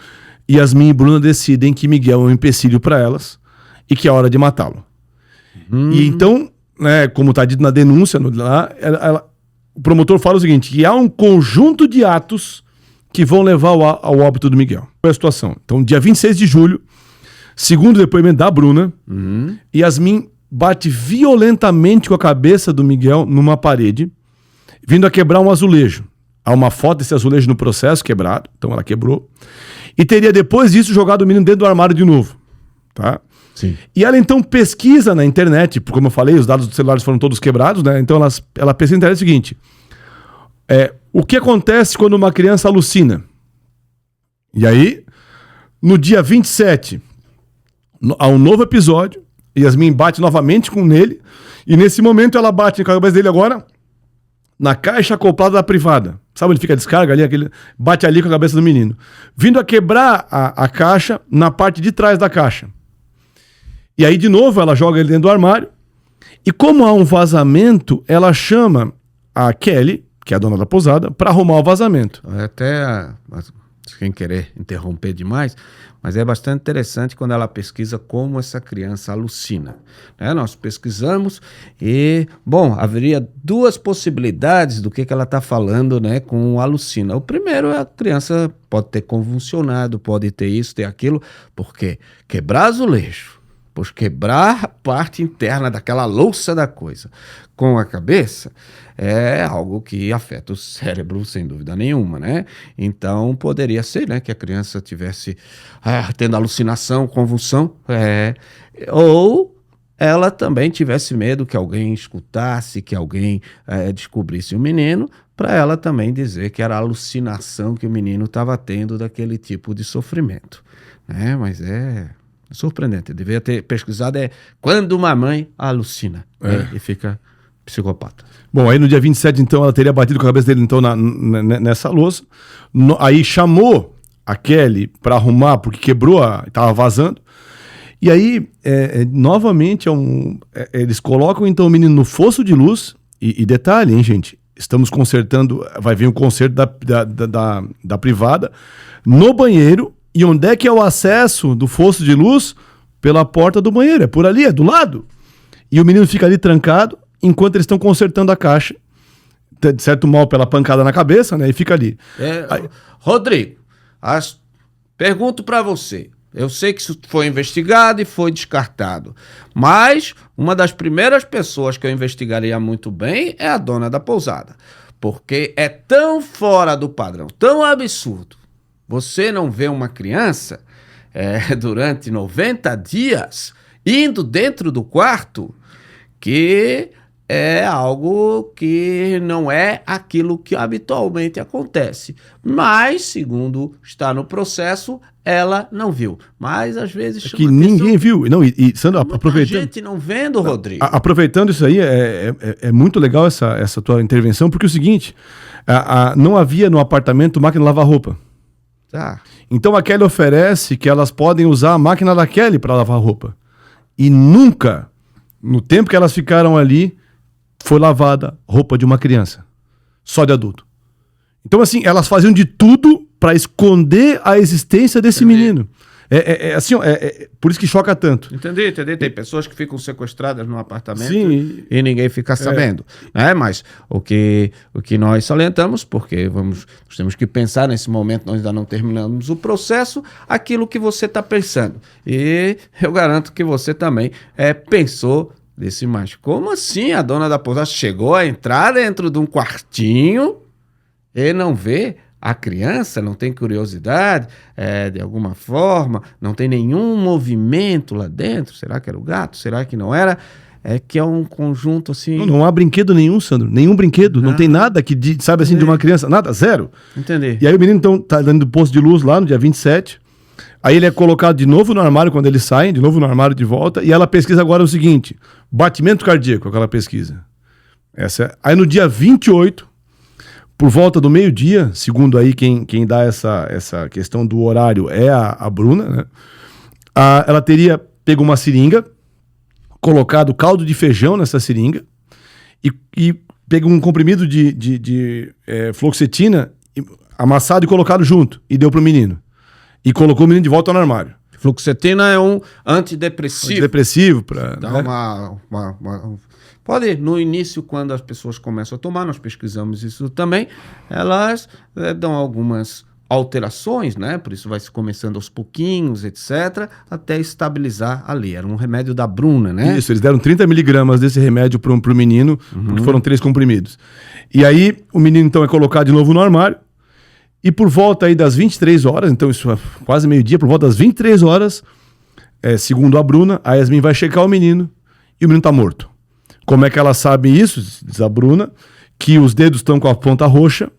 Yasmin e Bruna decidem que Miguel é um empecilho para elas e que é hora de matá-lo. E então, né, como está dito na denúncia, o promotor fala o seguinte, que há um conjunto de atos que vão levar ao óbito do Miguel. Qual é a situação? Então, dia 26 de julho, segundo o depoimento da Bruna, Yasmin bate violentamente com a cabeça do Miguel numa parede, vindo a quebrar um azulejo. Há uma foto desse azulejo no processo quebrado, então ela quebrou. E teria depois disso jogado o menino dentro do armário de novo. Tá? Sim. E ela então pesquisa na internet, como eu falei, os dados dos celulares foram todos quebrados, né? Então ela pesquisa na internet o seguinte, o que acontece quando uma criança alucina? E aí, no dia 27... há um novo episódio, Yasmin bate novamente com ele, e nesse momento ela bate com a cabeça dele agora na caixa acoplada da privada. Sabe onde fica a descarga ali? Bate ali com a cabeça do menino. Vindo a quebrar a caixa na parte de trás da caixa. E aí, de novo, ela joga ele dentro do armário, e como há um vazamento, ela chama a Kelly, que é a dona da pousada, para arrumar o vazamento. Até, sem querer interromper demais, mas é bastante interessante quando ela pesquisa como essa criança alucina. Né? Nós pesquisamos e, haveria duas possibilidades do que ela está falando, né, com alucina. O primeiro é a criança pode ter convulsionado, pode ter isso, ter aquilo, porque quebrar azulejo, por quebrar a parte interna daquela louça da coisa com a cabeça, é algo que afeta o cérebro, sem dúvida nenhuma, né? Então, poderia ser, né, que a criança tivesse tendo alucinação, convulsão, ou ela também tivesse medo que alguém escutasse, que alguém descobrisse o menino, para ela também dizer que era a alucinação que o menino estava tendo daquele tipo de sofrimento, né? Mas é surpreendente, eu devia ter pesquisado quando uma mãe alucina e fica psicopata. Bom, aí no dia 27, então, ela teria batido com a cabeça dele então, nessa louça. Aí chamou a Kelly para arrumar, porque quebrou, estava vazando. E aí, novamente, eles colocam então o menino no fosso de luz. E detalhe, hein, gente? Estamos consertando, vai vir um conserto da privada no banheiro. E onde é que é o acesso do fosso de luz? Pela porta do banheiro, é por ali, é do lado. E o menino fica ali trancado, enquanto eles estão consertando a caixa, de certo mal pela pancada na cabeça, né? E fica ali. Rodrigo, pergunto para você. Eu sei que isso foi investigado e foi descartado, mas uma das primeiras pessoas que eu investigaria muito bem é a dona da pousada, porque é tão fora do padrão, tão absurdo. Você não vê uma criança durante 90 dias indo dentro do quarto, que é algo que não é aquilo que habitualmente acontece. Mas, segundo está no processo, ela não viu. Mas, às vezes... que ninguém viu. Não, Sandro, aproveitando... gente não vendo, Rodrigo. Aproveitando isso aí, é muito legal essa tua intervenção, porque é o seguinte, não havia no apartamento máquina de lavar roupa. Tá. Então a Kelly oferece que elas podem usar a máquina da Kelly para lavar roupa. E nunca, no tempo que elas ficaram ali, foi lavada roupa de uma criança. Só de adulto. Então, assim, elas faziam de tudo para esconder a existência desse menino. Assim, por isso que choca tanto. Entendi. Tem pessoas que ficam sequestradas num apartamento Sim. e ninguém fica sabendo. Né? Mas o que nós salientamos, porque nós temos que pensar nesse momento, nós ainda não terminamos o processo, aquilo que você está pensando. E eu garanto que você também pensou desse mais. Como assim a dona da pousada chegou a entrar dentro de um quartinho e não vê a criança, não tem curiosidade, de alguma forma, não tem nenhum movimento lá dentro? Será que era o gato? Será que não era? É que é um conjunto assim... Não há brinquedo nenhum, Sandro. Nenhum brinquedo. Não tem nada que, sabe assim, de uma criança. Nada, zero. Entendi. E aí o menino, então, tá dando posto de luz lá no dia 27. Aí ele é colocado de novo no armário quando eles saem, de novo no armário de volta. E ela pesquisa agora o seguinte: batimento cardíaco, aquela pesquisa. Aí no dia 28... por volta do meio-dia, segundo aí quem dá essa questão do horário é a Bruna, né? Ela teria pego uma seringa, colocado caldo de feijão nessa seringa e pego um comprimido de fluoxetina amassado e colocado junto e deu pro menino. E colocou o menino de volta no armário. Fluoxetina é um antidepressivo. Antidepressivo para... Dá né? Pode, no início, quando as pessoas começam a tomar, nós pesquisamos isso também, elas dão algumas alterações, né? Por isso vai se começando aos pouquinhos, etc., até estabilizar ali. Era um remédio da Bruna, né? Isso, eles deram 30 miligramas desse remédio pro menino, porque foram 3 comprimidos. E aí, o menino, então, é colocado de novo no armário, e por volta aí das 23 horas, então isso é quase meio-dia, por volta das 23 horas, segundo a Bruna, a Yasmin vai checar o menino, e o menino tá morto. Como é que ela sabe isso, diz a Bruna? Que os dedos estão com a ponta roxa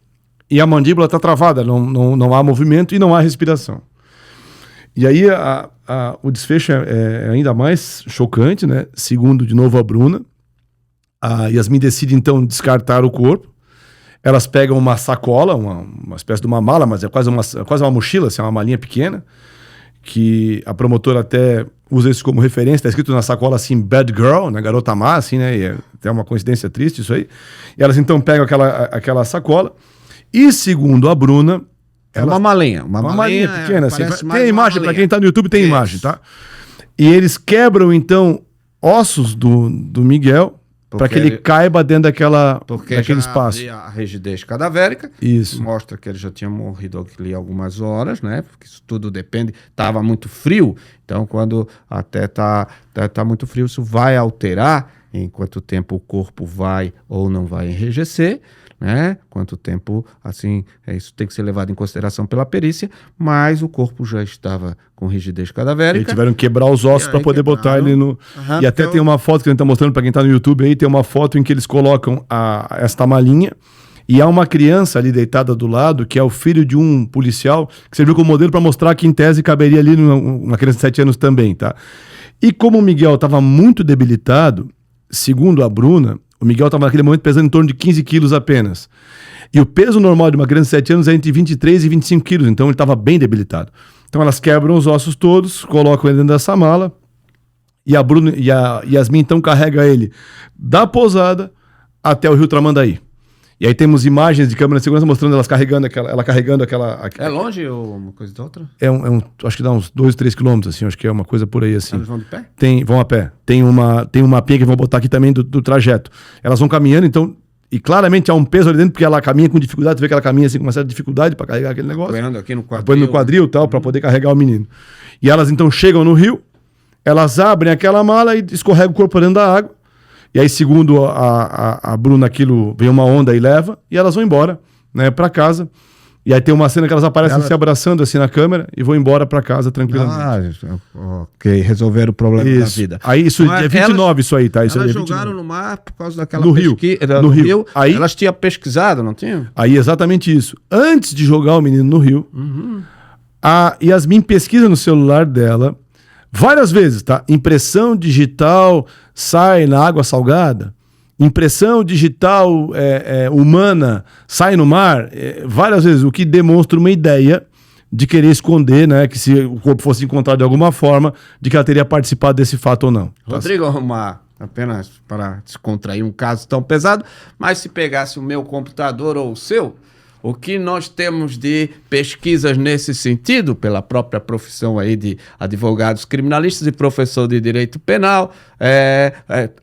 e a mandíbula está travada, não há movimento e não há respiração. E aí o desfecho é ainda mais chocante, né? Segundo, de novo, a Bruna, a Yasmin decide então descartar o corpo. Elas pegam uma sacola, uma espécie de uma mala, mas é quase uma mochila, assim, uma malinha pequena, que a promotora até usa isso como referência, está escrito na sacola assim, Bad Girl, né, garota má, assim, né, e é até uma coincidência triste isso aí. E elas então pegam aquela sacola e, segundo a Bruna... É uma malinha. Uma malinha pequena, assim. Tem a imagem, para quem está no YouTube tem imagem, tá? E eles quebram então ossos do Miguel para que ele caiba dentro daquele espaço. Havia a rigidez cadavérica. Isso. Mostra que ele já tinha morrido ali algumas horas, né? Porque isso tudo depende. Estava muito frio, então quando até tá muito frio, isso vai alterar em quanto tempo o corpo vai ou não vai enrijecer, né? Quanto tempo, assim, isso tem que ser levado em consideração pela perícia, mas o corpo já estava com rigidez cadavérica. E tiveram que quebrar os ossos para poder botar ele no... E até tem uma foto que a gente está mostrando para quem está no YouTube aí, tem uma foto em que eles colocam esta malinha e há uma criança ali deitada do lado, que é o filho de um policial, que serviu como modelo para mostrar que em tese caberia ali uma criança de 7 anos também, tá? E como o Miguel estava muito debilitado, segundo a Bruna, o Miguel estava naquele momento pesando em torno de 15 quilos apenas. E o peso normal de uma criança de 7 anos é entre 23 e 25 quilos, então ele estava bem debilitado. Então elas quebram os ossos todos, colocam ele dentro dessa mala, e a Bruna e a Yasmin então carrega ele da pousada até o Rio Tramandaí. E aí temos imagens de câmera de segurança mostrando ela carregando aquela... É longe uma coisa da outra? Acho que dá uns 2, 3 quilômetros, assim, acho que é uma coisa por aí, assim. Elas vão de pé? Vão a pé. Tem uma mapinha que vão botar aqui também do trajeto. Elas vão caminhando, então, e claramente há um peso ali dentro, porque ela caminha com dificuldade, você vê que ela caminha assim com uma certa dificuldade para carregar aquele negócio. Apoiando aqui no quadril. Apoiando no quadril e tal, para poder carregar o menino. E elas então chegam no rio, elas abrem aquela mala e escorregam o corpo dentro da água. E aí, segundo a Bruna, aquilo vem uma onda e leva, e elas vão embora, né, para casa. E aí tem uma cena que elas aparecem se abraçando assim na câmera e vão embora para casa tranquilamente. Ok, resolveram o problema da vida. Aí isso é 29 isso aí, tá? Isso elas é jogaram no mar por causa daquela no rio. Aí, elas tinham pesquisado, não tinham? Aí exatamente isso. Antes de jogar o menino no rio, a Yasmin pesquisa no celular dela várias vezes, tá? Impressão digital sai na água salgada. Impressão digital humana sai no mar. Várias vezes, o que demonstra uma ideia de querer esconder, né, que se o corpo fosse encontrado de alguma forma, de que ela teria participado desse fato ou não. Rodrigo, apenas para descontrair um caso tão pesado, mas se pegasse o meu computador ou o seu, o que nós temos de pesquisas nesse sentido, pela própria profissão aí de advogados criminalistas e professor de direito penal,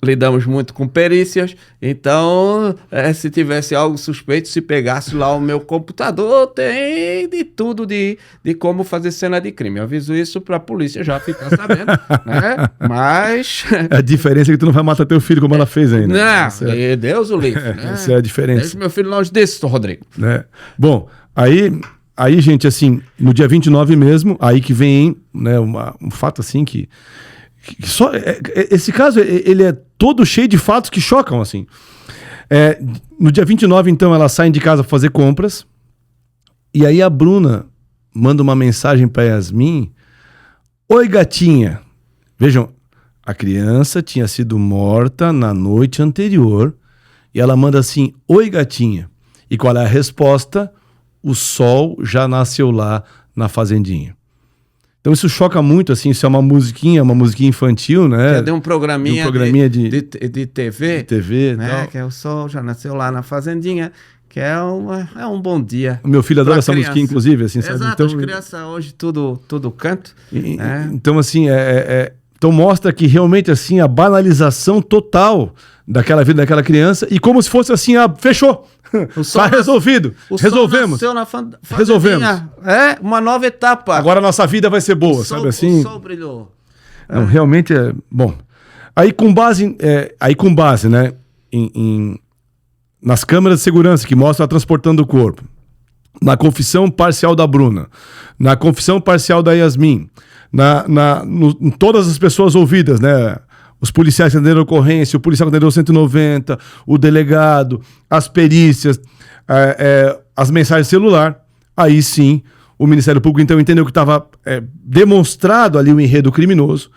lidamos muito com perícias, então se tivesse algo suspeito, se pegasse lá o meu computador, tem de tudo de como fazer cena de crime. Eu aviso isso para a polícia já ficar sabendo, né? Mas... A diferença é que tu não vai matar teu filho como ela fez ainda. Não, Deus o livre. Né? Essa é a diferença. Deixa meu filho longe disso, Rodrigo. Né? Bom, aí, gente, assim, no dia 29 mesmo, aí que vem, né, um fato assim que só... esse caso, ele é todo cheio de fatos que chocam, assim. No dia 29, então, elas saem de casa para fazer compras, e aí a Bruna manda uma mensagem para Yasmin: oi, gatinha. Vejam, a criança tinha sido morta na noite anterior, e ela manda assim: oi, gatinha. E qual é a resposta? O sol já nasceu lá na fazendinha. Então isso choca muito, assim, isso é uma musiquinha infantil, né? De um programinha, de TV. De TV, né? Tal. Que é o sol já nasceu lá na fazendinha, que é um bom dia. O meu filho adora essa musiquinha, inclusive, assim, Exato, sabe? Então, as crianças hoje tudo canto. Né? Então, assim, então mostra que realmente, assim, a banalização total daquela vida daquela criança, e como se fosse assim, fechou. Tá resolvido. Resolvemos. Resolvemos. Uma nova etapa. Agora a nossa vida vai ser boa, sabe assim? O sol brilhou. Não, realmente é bom. Aí com base, né, nas câmeras de segurança que mostram ela transportando o corpo, na confissão parcial da Bruna, na confissão parcial da Yasmin, em todas as pessoas ouvidas, né? Os policiais que atenderam a ocorrência, o policial que atendeu o 190, o delegado, as perícias, as mensagens de celular. Aí sim, o Ministério Público então entendeu que estava demonstrado ali o enredo criminoso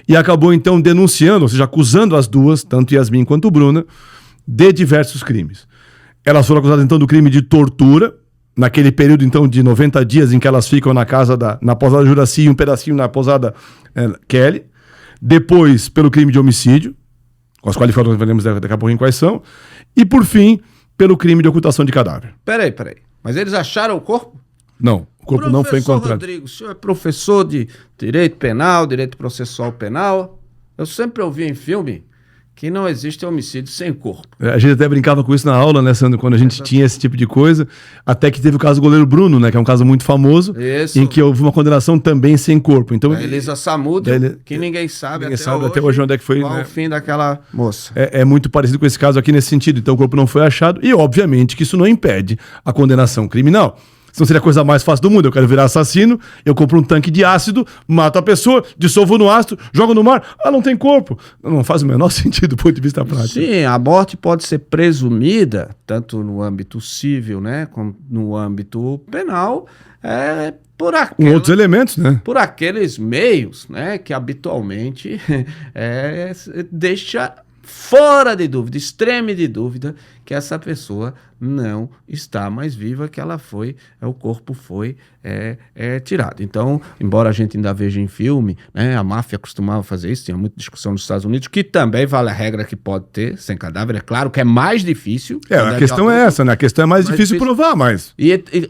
e acabou então denunciando, ou seja, acusando as duas, tanto Yasmin quanto Bruna, de diversos crimes. Elas foram acusadas então do crime de tortura, naquele período então de 90 dias em que elas ficam na casa na pousada Juraci e um pedacinho na pousada Kelly. Depois, pelo crime de homicídio, com as qualificações, veremos daqui a pouquinho quais são. E, por fim, pelo crime de ocultação de cadáver. Peraí. Mas eles acharam o corpo? Não, o corpo não foi encontrado. Rodrigo, o senhor é professor de direito penal, direito processual penal. Eu sempre ouvi em filme que não existe homicídio sem corpo. A gente até brincava com isso na aula, né, Sandro? Quando a gente tinha esse tipo de coisa. Até que teve o caso do goleiro Bruno, né? Que é um caso muito famoso. Isso. Em que houve uma condenação também sem corpo. Então, Elisa Samudio, que ninguém sabe até hoje onde é que foi, qual né? o fim daquela moça. É muito parecido com esse caso aqui nesse sentido. Então o corpo não foi achado e, obviamente, que isso não impede a condenação criminal. Senão seria a coisa mais fácil do mundo. Eu quero virar assassino, eu compro um tanque de ácido, mato a pessoa, dissolvo no ácido, jogo no mar. Não tem corpo. Não faz o menor sentido do ponto de vista prático. Sim, a morte pode ser presumida, tanto no âmbito civil, né, como no âmbito penal, com outros elementos, né? Por aqueles meios, né, que habitualmente deixa fora de dúvida, extreme de dúvida, que essa pessoa não está mais viva, que ela o corpo foi tirado. Então, embora a gente ainda veja em filme, né, a máfia costumava fazer isso, tinha muita discussão nos Estados Unidos, que também vale a regra que pode ter sem cadáver, é claro que é mais difícil. A questão é essa, né? A questão é mais difícil provar, mas...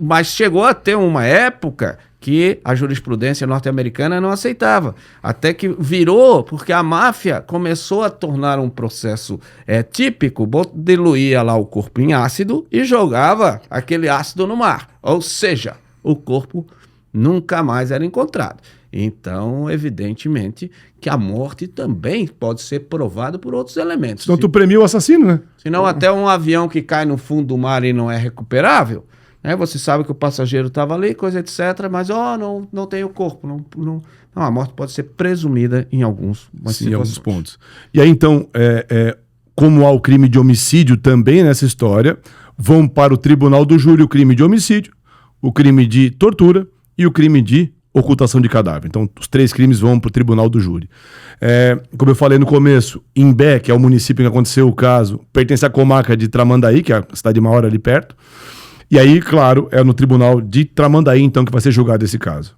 Mas chegou a ter uma época que a jurisprudência norte-americana não aceitava. Até que virou, porque a máfia começou a tornar um processo típico, diluía lá o corpo em ácido e jogava aquele ácido no mar. Ou seja, o corpo nunca mais era encontrado. Então, evidentemente, que a morte também pode ser provada por outros elementos. Então tu premiu o assassino, né? Senão até um avião que cai no fundo do mar e não é recuperável, né? Você sabe que o passageiro estava ali, coisa etc., mas não tem o corpo. Não, a morte pode ser presumida em alguns pontos. E aí, então, como há o crime de homicídio também nessa história, vão para o tribunal do júri o crime de homicídio, o crime de tortura e o crime de ocultação de cadáver. Então, os 3 crimes vão para o tribunal do júri. Como eu falei no começo, Imbé, que é o município em que aconteceu o caso, pertence à comarca de Tramandaí, que é a cidade maior ali perto. E aí, claro, é no tribunal de Tramandaí, então, que vai ser julgado esse caso.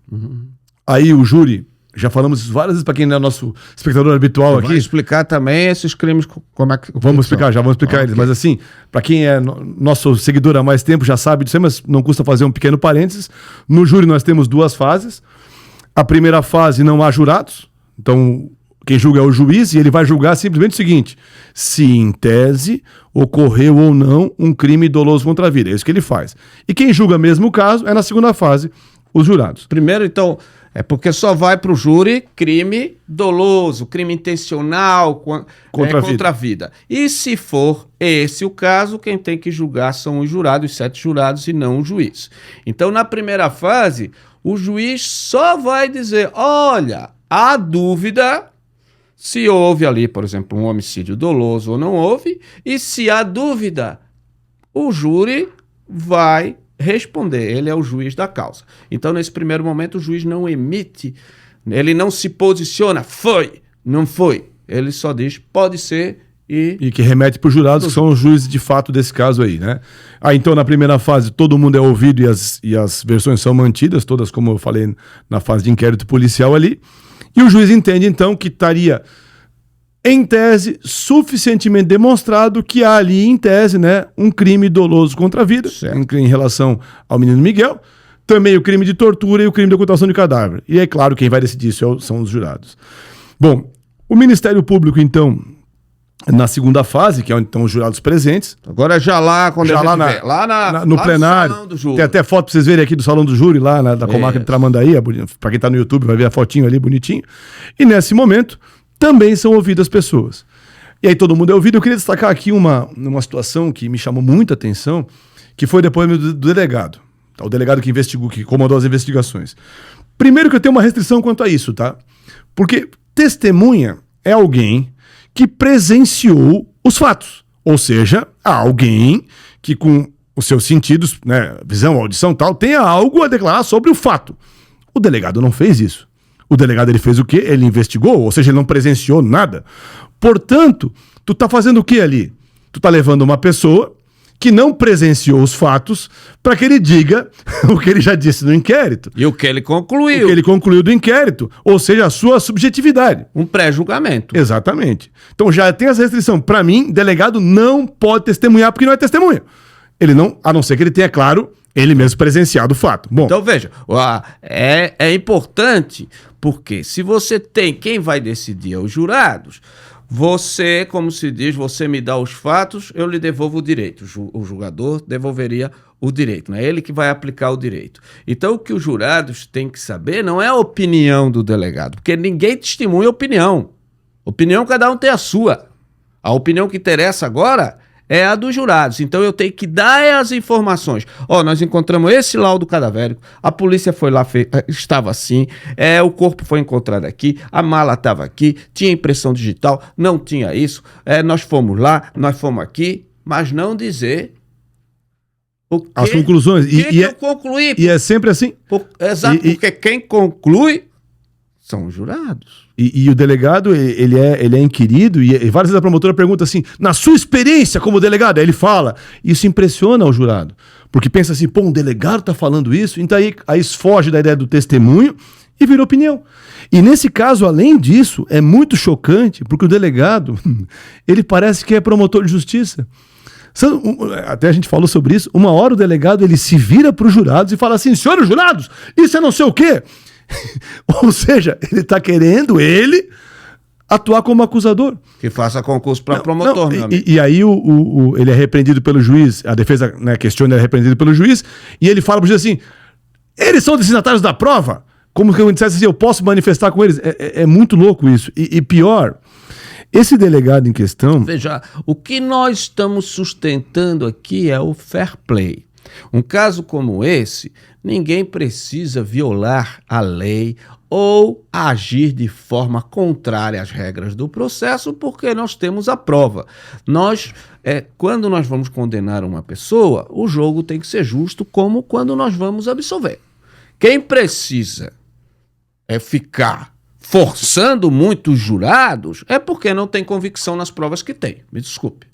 Aí o júri, já falamos isso várias vezes para quem não é nosso espectador habitual aqui. Vai explicar também esses crimes, como é que... Vamos explicar eles. Mas assim, para quem é nosso seguidor há mais tempo, já sabe disso, mas não custa fazer um pequeno parênteses. No júri nós temos 2 fases. A primeira fase não há jurados, então quem julga é o juiz e ele vai julgar simplesmente o seguinte: se em tese ocorreu ou não um crime doloso contra a vida. É isso que ele faz. E quem julga mesmo o caso é na segunda fase, os jurados. Primeiro, então, é porque só vai para o júri crime doloso, crime intencional contra a vida. E se for esse o caso, quem tem que julgar são os jurados, os 7 jurados, e não o juiz. Então, na primeira fase, o juiz só vai dizer: olha, há dúvida se houve ali, por exemplo, um homicídio doloso ou não houve, e se há dúvida, o júri vai responder, ele é o juiz da causa. Então, nesse primeiro momento, o juiz não emite, ele não se posiciona, foi, não foi. Ele só diz, pode ser e que remete para os jurados, que são os juízes de fato desse caso aí, né? Então, na primeira fase, todo mundo é ouvido e as versões são mantidas, todas como eu falei na fase de inquérito policial ali. E o juiz entende, então, que estaria, em tese, suficientemente demonstrado que há ali, em tese, né, um crime doloso contra a vida, em relação ao menino Miguel, também o crime de tortura e o crime de ocultação de cadáver. E é claro, quem vai decidir isso são os jurados. Bom, o Ministério Público, então, na segunda fase, que é onde estão os jurados presentes. Agora já lá, quando já lá, no plenário. Tem até foto para vocês verem aqui do salão do júri, lá da comarca de Tramandaí. Para quem está no YouTube vai ver a fotinho ali, bonitinho. E nesse momento, também são ouvidas pessoas. E aí todo mundo é ouvido. Eu queria destacar aqui uma situação que me chamou muita atenção, que foi depois do delegado. O delegado que investigou, que comandou as investigações. Primeiro que eu tenho uma restrição quanto a isso, tá? Porque testemunha é alguém que presenciou os fatos. Ou seja, há alguém que com os seus sentidos, né, visão, audição e tal, tenha algo a declarar sobre o fato. O delegado não fez isso. O delegado ele fez o quê? Ele investigou, ou seja, ele não presenciou nada. Portanto, tu tá fazendo o quê ali? Tu tá levando uma pessoa que não presenciou os fatos para que ele diga o que ele já disse no inquérito. E o que ele concluiu. O que ele concluiu do inquérito, ou seja, a sua subjetividade. Um pré-julgamento. Exatamente. Então já tem essa restrição. Para mim, delegado não pode testemunhar porque não é testemunha. Ele não, a não ser que ele tenha, claro, ele mesmo presenciado o fato. Bom, então veja, é importante porque se você tem quem vai decidir os jurados, você, como se diz, você me dá os fatos, eu lhe devolvo o direito. O julgador devolveria o direito, não é ele que vai aplicar o direito. Então o que os jurados têm que saber não é a opinião do delegado, porque ninguém testemunha opinião. Opinião cada um tem a sua. A opinião que interessa agora é a dos jurados. Então eu tenho que dar as informações. Nós encontramos esse laudo cadavérico, a polícia foi lá, estava assim, o corpo foi encontrado aqui, a mala estava aqui, tinha impressão digital, não tinha isso, nós fomos lá, nós fomos aqui, mas não dizer as conclusões. Eu concluí. E é sempre assim. Exato, porque quem conclui são os jurados. E o delegado, ele é inquirido, e várias vezes a promotora pergunta assim, na sua experiência como delegado, aí ele fala, isso impressiona o jurado, porque pensa assim, um delegado tá falando isso, então aí foge da ideia do testemunho e vira opinião. E nesse caso, além disso, é muito chocante, porque o delegado, ele parece que é promotor de justiça. Até a gente falou sobre isso, uma hora o delegado, ele se vira para os jurados e fala assim, senhores jurados, isso é não sei o quê. Ou seja, ele está querendo atuar como acusador. Que faça concurso para promotor, meu amigo. E aí ele é repreendido pelo juiz, a defesa, né, questiona, ele é repreendido pelo juiz, e ele fala para o juiz assim, eles são destinatários da prova? Como que eu dissesse assim, eu posso manifestar com eles? É muito louco isso. E pior, esse delegado em questão... Veja, o que nós estamos sustentando aqui é o fair play. Um caso como esse, ninguém precisa violar a lei ou agir de forma contrária às regras do processo, porque nós temos a prova. Quando nós vamos condenar uma pessoa, o jogo tem que ser justo, como quando nós vamos absolver. Quem precisa ficar forçando muito os jurados é porque não tem convicção nas provas que tem. Me desculpe.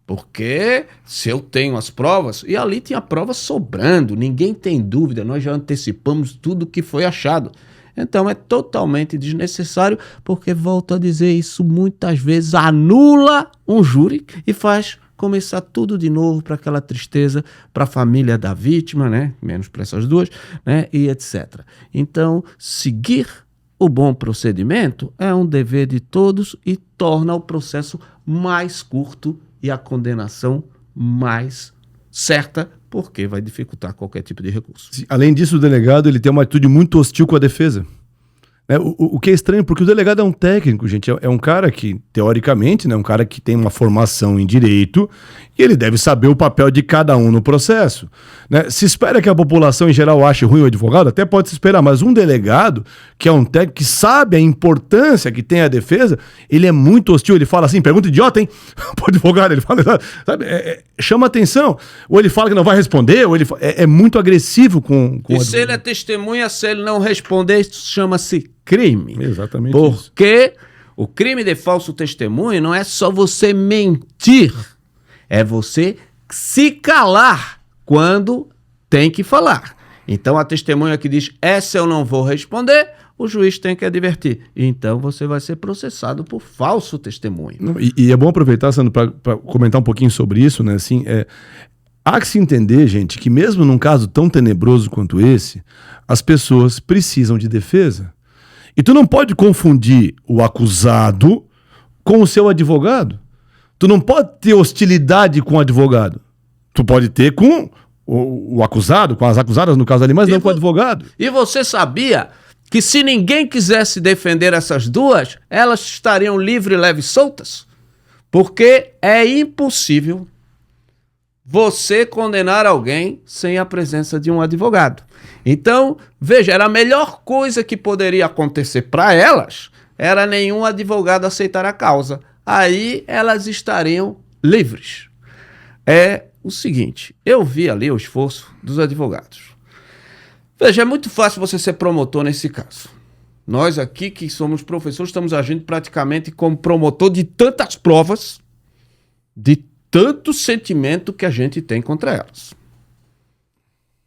Porque se eu tenho as provas, e ali tinha provas sobrando, ninguém tem dúvida, nós já antecipamos tudo que foi achado. Então é totalmente desnecessário, porque, volto a dizer, isso muitas vezes anula um júri e faz começar tudo de novo para aquela tristeza, para a família da vítima, né? Menos para essas duas, né? E etc. Então, seguir o bom procedimento é um dever de todos e torna o processo mais curto e a condenação mais certa, porque vai dificultar qualquer tipo de recurso. Além disso, o delegado ele tem uma atitude muito hostil com a defesa. O que é estranho, porque o delegado é um técnico, gente, é um cara que, teoricamente, né, um cara que tem uma formação em direito e ele deve saber o papel de cada um no processo. Né? Se espera que a população em geral ache ruim o advogado, até pode se esperar, mas um delegado, que é um técnico que sabe a importância que tem a defesa, ele é muito hostil, ele fala assim, pergunta idiota, hein? Pro advogado, ele fala, sabe, chama atenção, ou ele fala que não vai responder, ou ele é muito agressivo com e se ele é testemunha, se ele não responder, isso chama-se crime. Exatamente. Porque o crime de falso testemunho não é só você mentir, é você se calar quando tem que falar. Então a testemunha que diz, essa eu não vou responder, o juiz tem que advertir. Então você vai ser processado por falso testemunho. E é bom aproveitar, Sandro, para comentar um pouquinho sobre isso, né? Assim, há que se entender, gente, que mesmo num caso tão tenebroso quanto esse, as pessoas precisam de defesa. E tu não pode confundir o acusado com o seu advogado. Tu não pode ter hostilidade com o advogado. Tu pode ter com o acusado, com as acusadas no caso ali, mas não com o advogado. E você sabia que se ninguém quisesse defender essas duas, elas estariam livres, leves e soltas? Porque é impossível você condenar alguém sem a presença de um advogado. Então, veja, era a melhor coisa que poderia acontecer para elas, era nenhum advogado aceitar a causa. Aí elas estariam livres. É o seguinte, eu vi ali o esforço dos advogados. Veja, é muito fácil você ser promotor nesse caso. Nós aqui que somos professores estamos agindo praticamente como promotor de tantas provas, de tanto sentimento que a gente tem contra elas.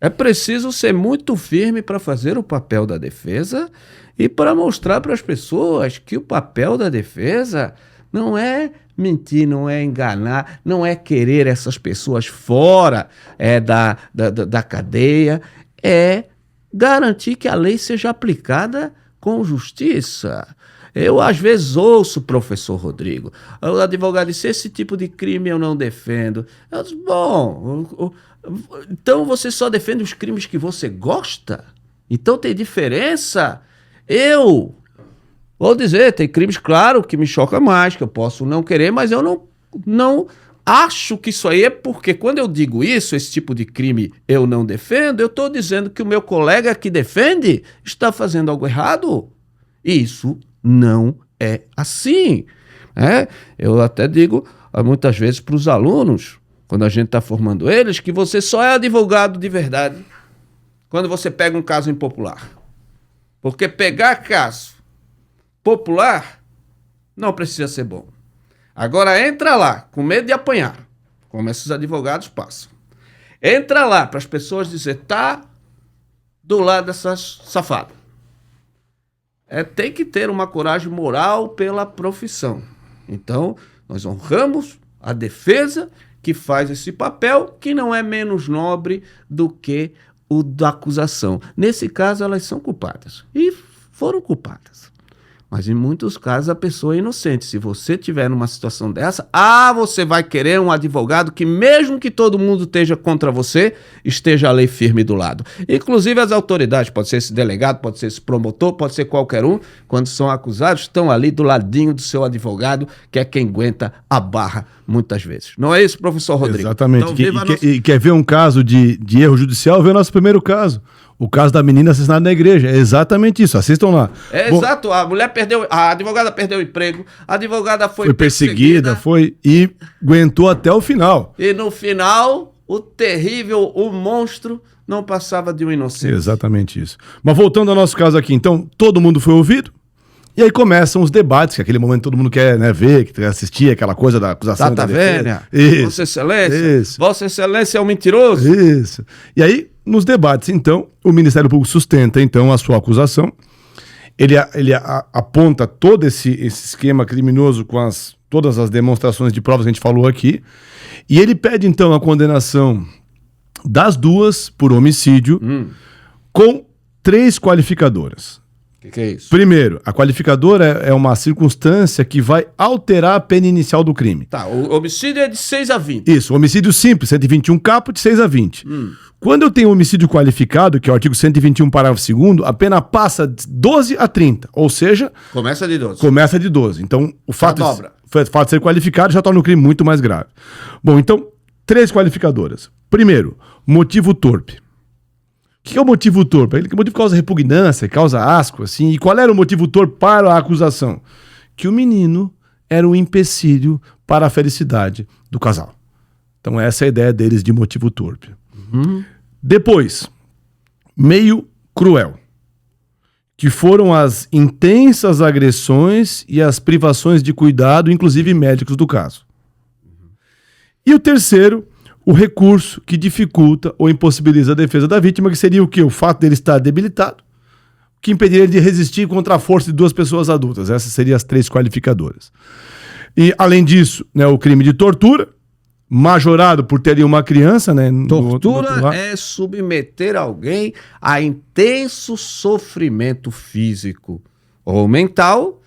É preciso ser muito firme para fazer o papel da defesa e para mostrar para as pessoas que o papel da defesa não é mentir, não é enganar, não é querer essas pessoas fora da cadeia, é garantir que a lei seja aplicada com justiça. Eu, às vezes, ouço o professor Rodrigo, o advogado disse, esse tipo de crime eu não defendo. Eu disse, bom, então você só defende os crimes que você gosta? Então tem diferença? Eu vou dizer, tem crimes, claro, que me choca mais, que eu posso não querer, mas eu não acho que isso aí é porque quando eu digo isso, esse tipo de crime eu não defendo, eu estou dizendo que o meu colega que defende está fazendo algo errado. Isso não é assim. Eu até digo muitas vezes para os alunos, quando a gente está formando eles, que você só é advogado de verdade quando você pega um caso impopular. Porque pegar caso popular não precisa ser bom. Agora entra lá com medo de apanhar, como esses advogados passam. Entra lá para as pessoas dizer, tá do lado dessas safadas. Tem que ter uma coragem moral pela profissão. Então, nós honramos a defesa que faz esse papel, que não é menos nobre do que o da acusação. Nesse caso, elas são culpadas. E foram culpadas. Mas em muitos casos a pessoa é inocente. Se você tiver numa situação dessa, você vai querer um advogado que, mesmo que todo mundo esteja contra você, esteja a lei firme do lado. Inclusive as autoridades, pode ser esse delegado, pode ser esse promotor, pode ser qualquer um, quando são acusados, estão ali do ladinho do seu advogado, que é quem aguenta a barra muitas vezes. Não é isso, professor Rodrigo? Exatamente. Então, e quer ver um caso de erro judicial? Vê o nosso primeiro caso. O caso da menina assassinada na igreja. É exatamente isso. Assistam lá. Exato. A advogada perdeu o emprego, a advogada foi perseguida, e aguentou até o final. E no final, o monstro não passava de um inocente. Exatamente isso. Mas voltando ao nosso caso aqui, então, todo mundo foi ouvido. E aí começam os debates, que é aquele momento todo mundo quer, né, ver, quer assistir aquela coisa da acusação. Data da defesa. velha, Isso, Vossa Excelência, isso. Vossa Excelência é um mentiroso. Isso. E aí, nos debates, então, o Ministério Público sustenta, então, a sua acusação. Ele aponta todo esse esquema criminoso com todas as demonstrações de provas que a gente falou aqui. E ele pede, então, a condenação das duas por homicídio com 3 qualificadoras. O que é isso? Primeiro, a qualificadora é uma circunstância que vai alterar a pena inicial do crime. Tá, o homicídio é de 6 a 20. Isso, homicídio simples, 121 caput, de 6 a 20. Quando eu tenho homicídio qualificado, que é o artigo 121, parágrafo 2º, a pena passa de 12 a 30, ou seja... Começa de 12. Começa de 12. Então, o fato dobra. De ser qualificado já torna o crime muito mais grave. Bom, então, 3 qualificadoras. Primeiro, motivo torpe. O que é o motivo torpe? O motivo causa repugnância, causa asco, assim. E qual era o motivo torpe para a acusação? Que o menino era um empecilho para a felicidade do casal. Então essa é a ideia deles de motivo torpe. Depois, meio cruel. Que foram as intensas agressões e as privações de cuidado, inclusive médicos do caso. E o terceiro, o recurso que dificulta ou impossibiliza a defesa da vítima, que seria o quê? O fato dele estar debilitado, que impediria ele de resistir contra a força de 2 pessoas adultas. Essas seriam as 3 qualificadoras. E, além disso, né, o crime de tortura, majorado por ter uma criança, né? Tortura é submeter alguém a intenso sofrimento físico ou mental,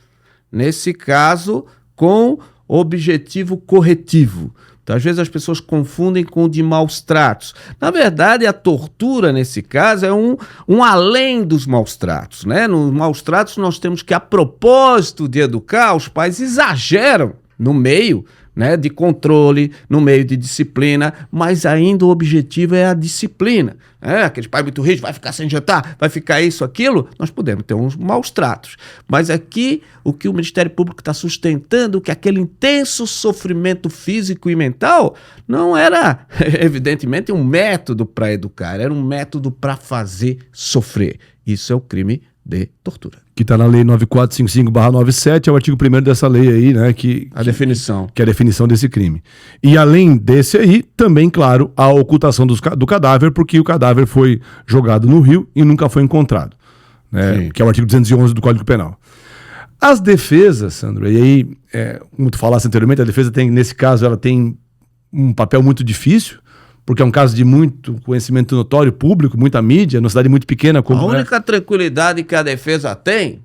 nesse caso, com objetivo corretivo. Então, às vezes as pessoas confundem com o de maus tratos. Na verdade, a tortura, nesse caso, é um além dos maus tratos, né? Nos maus tratos, nós temos que, a propósito de educar, os pais exageram no meio, né, de controle, no meio de disciplina, mas ainda o objetivo é a disciplina. Aquele pai muito rígido, vai ficar sem jantar, vai ficar isso, aquilo, nós podemos ter uns maus tratos. Mas aqui, o que o Ministério Público está sustentando, que aquele intenso sofrimento físico e mental não era, evidentemente, um método para educar, era um método para fazer sofrer. Isso é o crime de tortura. Que está na lei 9455/97, é o artigo 1º dessa lei aí, né? Definição. Que é a definição desse crime. E além desse aí, também, claro, a ocultação do cadáver, porque o cadáver foi jogado no rio e nunca foi encontrado. Né? Que é o artigo 211 do Código Penal. As defesas, Sandro, e aí, como tu falaste anteriormente, a defesa tem, nesse caso, ela tem um papel muito difícil, porque é um caso de muito conhecimento notório, público, muita mídia, numa cidade muito pequena como a única tranquilidade que a defesa tem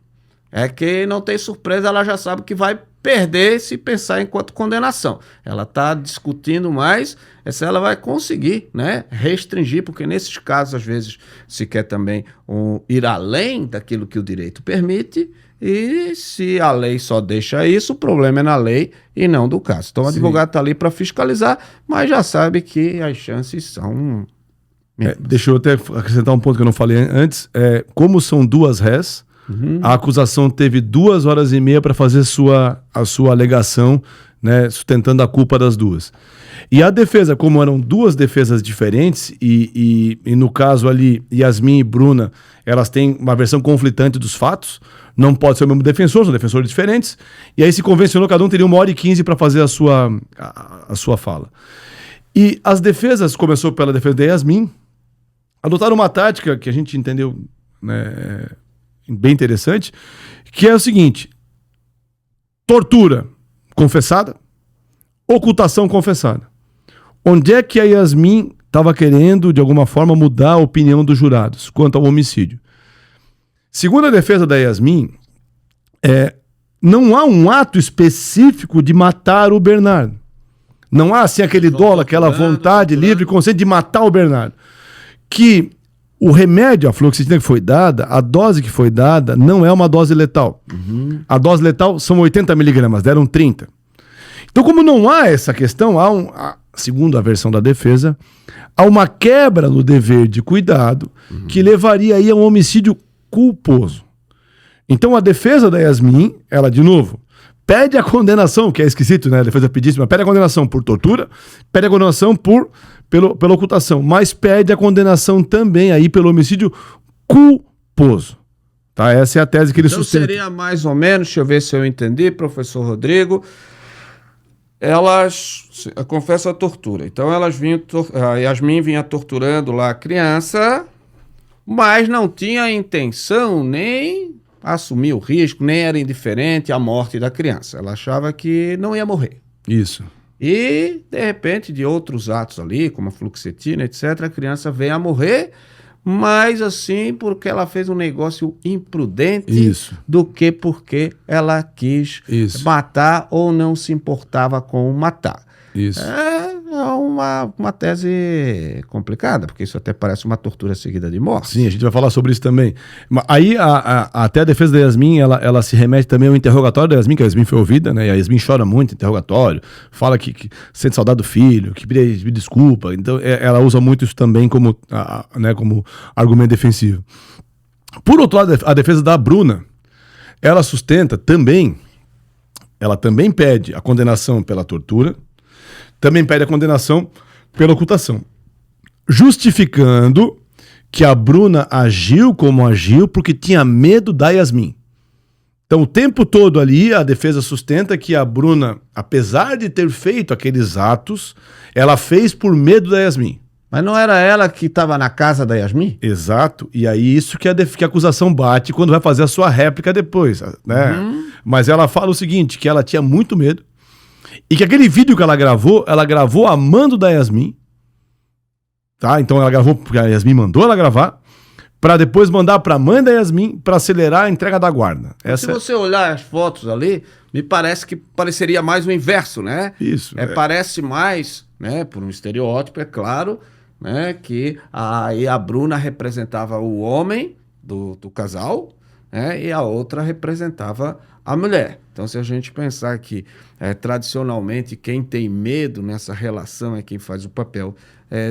é que não tem surpresa, ela já sabe que vai perder se pensar enquanto condenação. Ela está discutindo mais se ela vai conseguir, né, restringir, porque nesses casos, às vezes, se quer também ir além daquilo que o direito permite, e se a lei só deixa isso, o problema é na lei e não do caso. Então o advogado está ali para fiscalizar, mas já sabe que as chances são... Deixa eu até acrescentar um ponto que eu não falei antes. Como são 2 réis, a acusação teve 2 horas e meia para fazer a sua alegação, né, sustentando a culpa das duas. E a defesa, como eram 2 defesas diferentes, e no caso ali, Yasmin e Bruna, elas têm uma versão conflitante dos fatos, não pode ser o mesmo defensor, são defensores diferentes, e aí se convencionou, cada um teria 1h15 para fazer a sua fala. E as defesas, começou pela defesa da Yasmin, adotaram uma tática que a gente entendeu, né, bem interessante, que é o seguinte: tortura confessada, ocultação confessada. Onde é que a Yasmin estava querendo, de alguma forma, mudar a opinião dos jurados quanto ao homicídio? Segundo a defesa da Yasmin, não há um ato específico de matar o Bernardo. Não há, assim, aquele dolo, aquela vontade livre e consciente de matar o Bernardo. Que o remédio, a fluoxetina que foi dada, a dose que foi dada, não é uma dose letal. A dose letal são 80 miligramas, deram 30. Então, como não há essa questão, segundo a versão da defesa, há uma quebra no dever de cuidado que levaria aí a um homicídio culposo. Então, a defesa da Yasmin, ela, de novo, pede a condenação, que é esquisito, né? A defesa pedíssima, pede a condenação por tortura, pede a condenação pela ocultação, mas pede a condenação também aí pelo homicídio culposo. Tá? Essa é a tese que ele Então sustenta. seria mais ou menos, deixa eu ver se eu entendi, professor Rodrigo, confesso a tortura. Então elas vinham, a Yasmin vinha torturando lá a criança, mas não tinha intenção nem assumir o risco, nem era indiferente à morte da criança. Ela achava que não ia morrer. Isso. E, de repente, de outros atos ali, como a fluoxetina, etc., a criança vem a morrer, mas assim, porque ela fez um negócio imprudente Isso. do que porque ela quis Isso. matar ou não se importava com matar. Isso. É uma tese complicada, porque isso até parece uma tortura seguida de morte. Sim, a gente vai falar sobre isso também. Aí, até a defesa da Yasmin, ela se remete também ao interrogatório da Yasmin, que a Yasmin foi ouvida, né? E a Yasmin chora muito no interrogatório, fala que sente saudade do filho, que pede desculpa. Então, ela usa muito isso também como, né, como argumento defensivo. Por outro lado, a defesa da Bruna, ela sustenta também, ela também pede a condenação pela tortura, também pede a condenação pela ocultação, justificando que a Bruna agiu como agiu porque tinha medo da Yasmin. Então, o tempo todo ali, a defesa sustenta que a Bruna, apesar de ter feito aqueles atos, ela fez por medo da Yasmin. Mas não era ela que estava na casa da Yasmin? Exato, e aí isso que a acusação bate quando vai fazer a sua réplica depois, né? Mas ela fala o seguinte, que ela tinha muito medo, e que aquele vídeo que ela gravou amando da Yasmin, tá? Então ela gravou porque a Yasmin mandou ela gravar, para depois mandar para a mãe da Yasmin para acelerar a entrega da guarda. Se você olhar as fotos ali, me parece que pareceria mais o inverso, né? Isso. Parece mais, né, por um estereótipo, é claro, né, que a Bruna representava o homem do casal, né, e a outra representava a mulher. Então, se a gente pensar que tradicionalmente quem tem medo nessa relação é quem faz o papel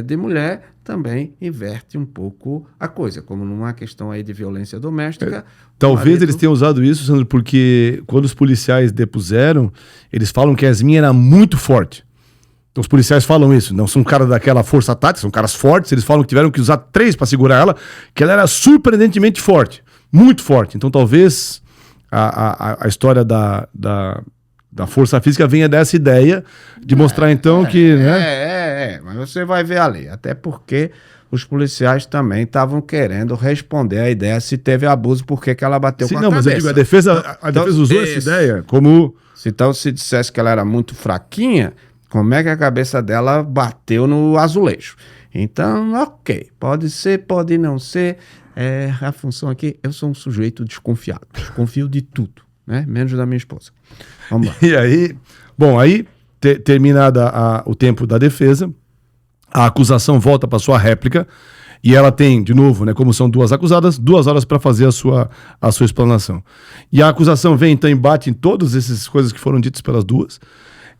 de mulher, também inverte um pouco a coisa, como numa questão aí de violência doméstica. Talvez eles tenham usado isso, Sandro, porque quando os policiais depuseram, eles falam que a Yasmin era muito forte. Então os policiais falam isso, não são caras daquela força tática, são caras fortes, eles falam que tiveram que usar 3 para segurar ela, que ela era surpreendentemente forte, muito forte. Então talvez a história da força física venha dessa ideia de mostrar então que... Mas você vai ver ali, até porque os policiais também estavam querendo responder à ideia se teve abuso, por que ela bateu com a cabeça. Mas eu digo, a defesa usou essa ideia como... Então se dissesse que ela era muito fraquinha, como é que a cabeça dela bateu no azulejo? Então, ok, pode ser, pode não ser. A função aqui, eu sou um sujeito desconfiado, desconfio de tudo, né? Menos da minha esposa. Vamos lá. E aí, terminada o tempo da defesa, a acusação volta para sua réplica e ela tem, de novo, né, como são 2 acusadas, 2 horas para fazer a sua explanação. E a acusação vem então e bate em todas essas coisas que foram ditas pelas duas.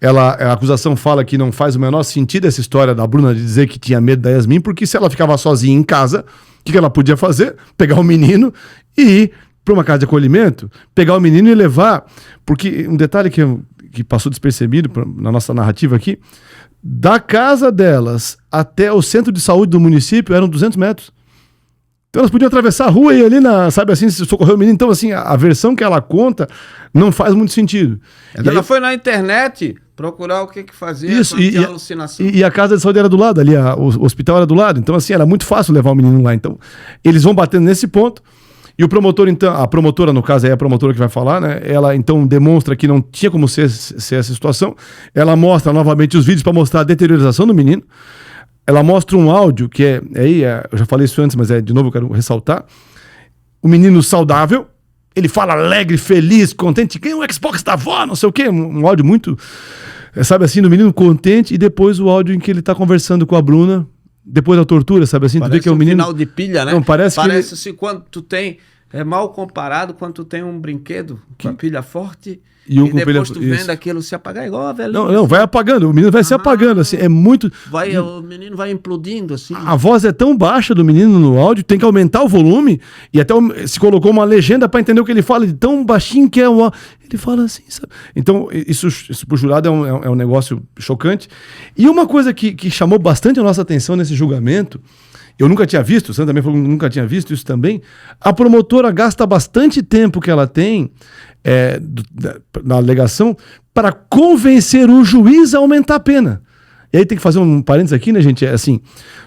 A acusação fala que não faz o menor sentido essa história da Bruna de dizer que tinha medo da Yasmin, porque se ela ficava sozinha em casa, o que ela podia fazer? Pegar o menino e ir para uma casa de acolhimento, pegar o menino e levar. Porque um detalhe que passou despercebido na nossa narrativa aqui, da casa delas até o centro de saúde do município eram 200 metros. Então elas podiam atravessar a rua e ir ali, sabe assim, se socorrer o menino. Então, assim, a versão que ela conta não faz muito sentido. Ela foi na internet procurar o que fazia, isso, alucinação. E a casa de saúde era do lado ali, o hospital era do lado. Então, assim, era muito fácil levar o menino lá. Então, eles vão batendo nesse ponto. E o promotor, então, a promotora, no caso, é a promotora que vai falar, né? Ela, então, demonstra que não tinha como ser essa situação. Ela mostra novamente os vídeos para mostrar a deteriorização do menino. Ela mostra um áudio que eu já falei isso antes, mas de novo eu quero ressaltar. O menino saudável, ele fala alegre, feliz, contente, ganha um Xbox da avó, não sei o quê. Um áudio muito, sabe assim, do menino contente. E depois o áudio em que ele tá conversando com a Bruna, depois da tortura, sabe assim? Parece tu vê que é um menino... final de pilha, né? Não, parece assim, quando tu tem... É mal comparado quando tu tem um brinquedo com a pilha forte e depois tu vendo aquilo se apagar igual a velhinha. Não, vai apagando, o menino vai se apagando, assim, é muito... O menino vai implodindo, assim. A voz é tão baixa do menino no áudio, tem que aumentar o volume, e até se colocou uma legenda para entender o que ele fala, de tão baixinho que é o... Ele fala assim, sabe? Então, isso pro jurado é um negócio chocante. E uma coisa que chamou bastante a nossa atenção nesse julgamento, eu nunca tinha visto, o Sandro também falou que nunca tinha visto isso também, a promotora gasta bastante tempo que ela tem na alegação para convencer o juiz a aumentar a pena. E aí tem que fazer um parênteses aqui, né, gente? É assim,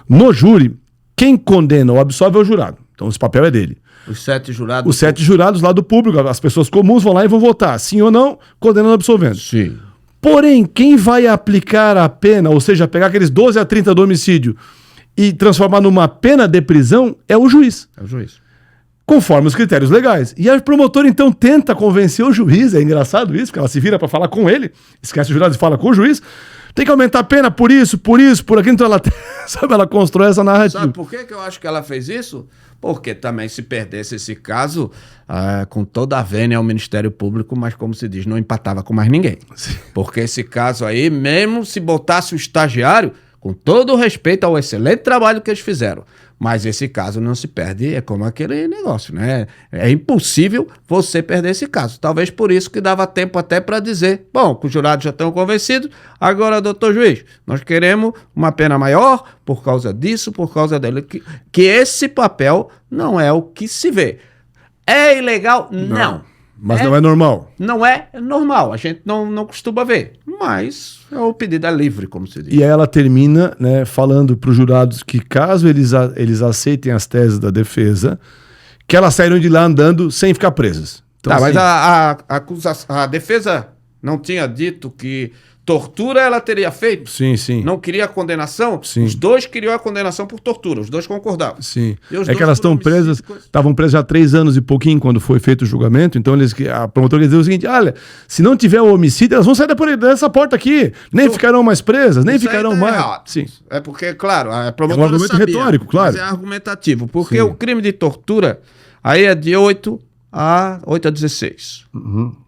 no júri, quem condena ou absolve é o jurado. Então esse papel é dele. Os 7 jurados. Os 7 jurados lá do público, as pessoas comuns vão lá e vão votar, sim ou não, condenando ou absolvendo. Sim. Porém, quem vai aplicar a pena, ou seja, pegar aqueles 12 a 30 do homicídio e transformar numa pena de prisão, é o juiz. É o juiz. Conforme os critérios legais. E a promotora, então, tenta convencer o juiz, é engraçado isso, porque ela se vira para falar com ele, esquece o jurado e fala com o juiz, tem que aumentar a pena por isso, por aquilo, então ela, sabe, ela constrói essa narrativa. Sabe por que eu acho que ela fez isso? Porque também se perdesse esse caso, com toda a vênia ao Ministério Público, mas como se diz, não empatava com mais ninguém. Sim. Porque esse caso aí, mesmo se botasse o estagiário, com todo o respeito ao excelente trabalho que eles fizeram, mas esse caso não se perde, é como aquele negócio, né? É impossível você perder esse caso. Talvez por isso que dava tempo até para dizer, bom, os jurados já estão convencidos, agora, doutor juiz, nós queremos uma pena maior por causa disso, por causa dele, que esse papel não é o que se vê. É ilegal? Não. Mas não é normal. Não é normal, a gente não costuma ver, mas o pedido é livre, como se diz. E aí ela termina, né, falando para os jurados que caso eles aceitem as teses da defesa, que elas saíram de lá andando sem ficar presas. Então, tá, assim, mas a defesa não tinha dito que tortura ela teria feito? Sim, sim. Não queria a condenação? Sim. Os dois queriam a condenação por tortura, os dois concordavam. Sim. É que elas estão presas, estavam presas já há 3 anos e pouquinho quando foi feito o julgamento, então a promotora quer dizer o seguinte, olha, se não tiver o homicídio, elas vão sair dessa porta aqui, nem ficarão mais presas, nem ficarão mais. Errado. Sim. É porque, claro, a promotora argumento sabia, retórico, claro. mas é argumentativo, porque Sim. o crime de tortura aí é de 8 a 16,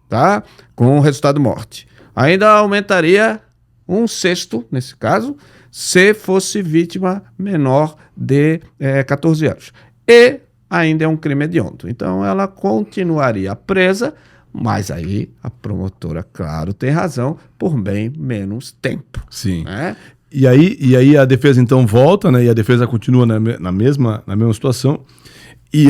tá? Com o resultado morte. Ainda aumentaria 1/6, nesse caso, se fosse vítima menor de 14 anos. E ainda é um crime hediondo. Então ela continuaria presa, mas aí a promotora, claro, tem razão, por bem menos tempo. Sim. Né? E aí a defesa então volta, né? E a defesa continua na mesma situação. E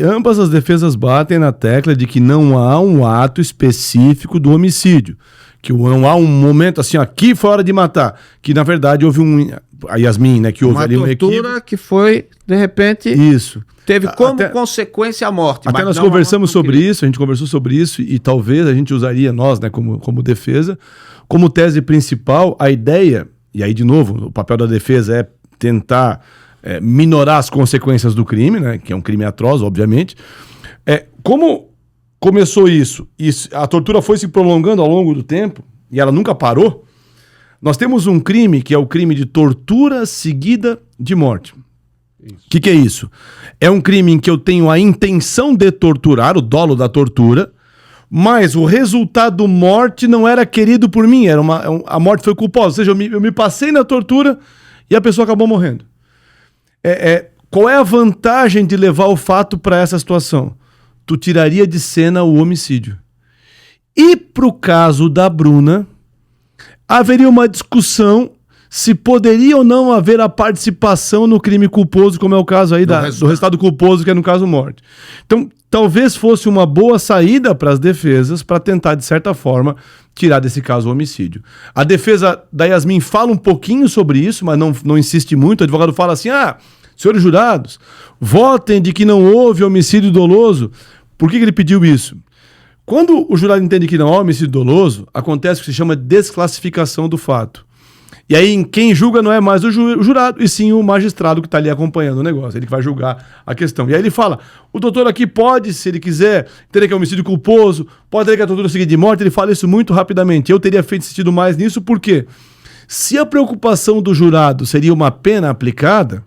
ambas as defesas batem na tecla de que não há um ato específico do homicídio. Que não há um momento assim, aqui foi hora de matar. Que na verdade houve a Yasmin, né? Que houve uma ali uma tortura que foi, de repente, isso. Teve como consequência a morte. Até nós conversamos sobre isso, a gente conversou sobre isso e talvez a gente usaria nós, né, como defesa, como tese principal, a ideia, e aí de novo, o papel da defesa é tentar minorar as consequências do crime, né, que é um crime atroz, obviamente. Como começou isso, e a tortura foi se prolongando ao longo do tempo, e ela nunca parou, nós temos um crime que é o crime de tortura seguida de morte. O que é isso? É um crime em que eu tenho a intenção de torturar, o dolo da tortura, mas o resultado morte não era querido por mim, a morte foi culposa, ou seja, eu me passei na tortura e a pessoa acabou morrendo. Qual é a vantagem de levar o fato para essa situação? Tu tiraria de cena o homicídio. E pro caso da Bruna, haveria uma discussão se poderia ou não haver a participação no crime culposo, como é o caso aí do resultado culposo, que é no caso morte. Então, talvez fosse uma boa saída para as defesas para tentar, de certa forma, tirar desse caso o homicídio. A defesa da Yasmin fala um pouquinho sobre isso, mas não insiste muito. O advogado fala assim, senhores jurados, votem de que não houve homicídio doloso. Por que ele pediu isso? Quando o jurado entende que não há homicídio doloso, acontece o que se chama desclassificação do fato. E aí quem julga não é mais o jurado, e sim o magistrado que está ali acompanhando o negócio, ele que vai julgar a questão. E aí ele fala, o doutor aqui pode, se ele quiser, ter que é homicídio culposo, pode ter que a tortura seguida de morte, ele fala isso muito rapidamente. Eu teria feito sentido mais nisso, porque se a preocupação do jurado seria uma pena aplicada,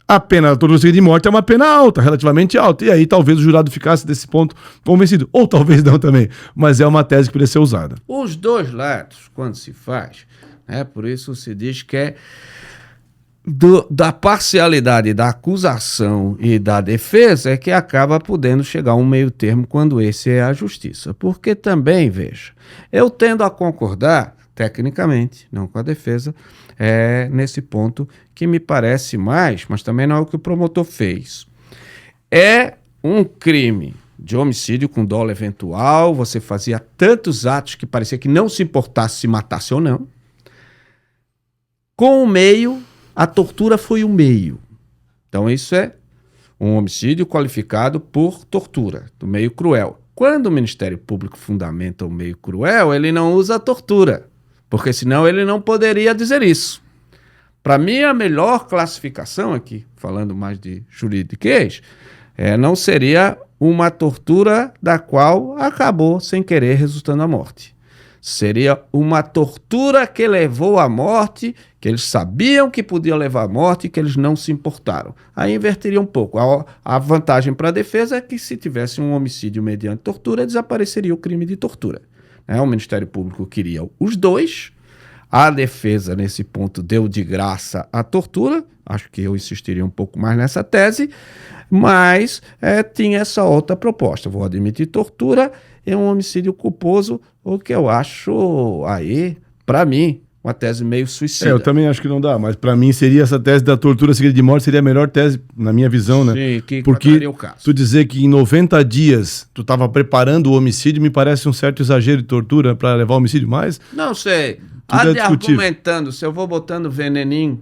a pena da tortura seguida de morte é uma pena alta, relativamente alta, e aí talvez o jurado ficasse desse ponto convencido, ou talvez não também, mas é uma tese que poderia ser usada. Os dois lados, quando se faz, por isso se diz que é da parcialidade da acusação e da defesa é que acaba podendo chegar a um meio termo quando esse é a justiça. Porque também, veja, eu tendo a concordar, tecnicamente, não com a defesa, nesse ponto que me parece mais, mas também não é o que o promotor fez. É um crime de homicídio com dolo eventual, você fazia tantos atos que parecia que não se importasse se matasse ou não. Com o meio, a tortura foi o meio. Então isso é um homicídio qualificado por tortura, do meio cruel. Quando o Ministério Público fundamenta o meio cruel, ele não usa a tortura, porque senão ele não poderia dizer isso. Para mim, a melhor classificação aqui, falando mais de juridiquês, não seria uma tortura da qual acabou sem querer resultando a morte. Seria uma tortura que levou à morte, que eles sabiam que podia levar à morte e que eles não se importaram. Aí inverteria um pouco. A vantagem para a defesa é que se tivesse um homicídio mediante tortura, desapareceria o crime de tortura. O Ministério Público queria os dois. A defesa, nesse ponto, deu de graça a tortura. Acho que eu insistiria um pouco mais nessa tese. Mas tinha essa outra proposta. Vou admitir tortura é um homicídio culposo, o que eu acho aí, para mim, uma tese meio suicida. Eu também acho que não dá, mas para mim seria essa tese da tortura seguida de morte, seria a melhor tese, na minha visão, né? Sim, que porque o caso. Tu dizer que em 90 dias tu estava preparando o homicídio me parece um certo exagero de tortura para levar o homicídio, mas... Não sei. Argumentando, se eu vou botando veneninho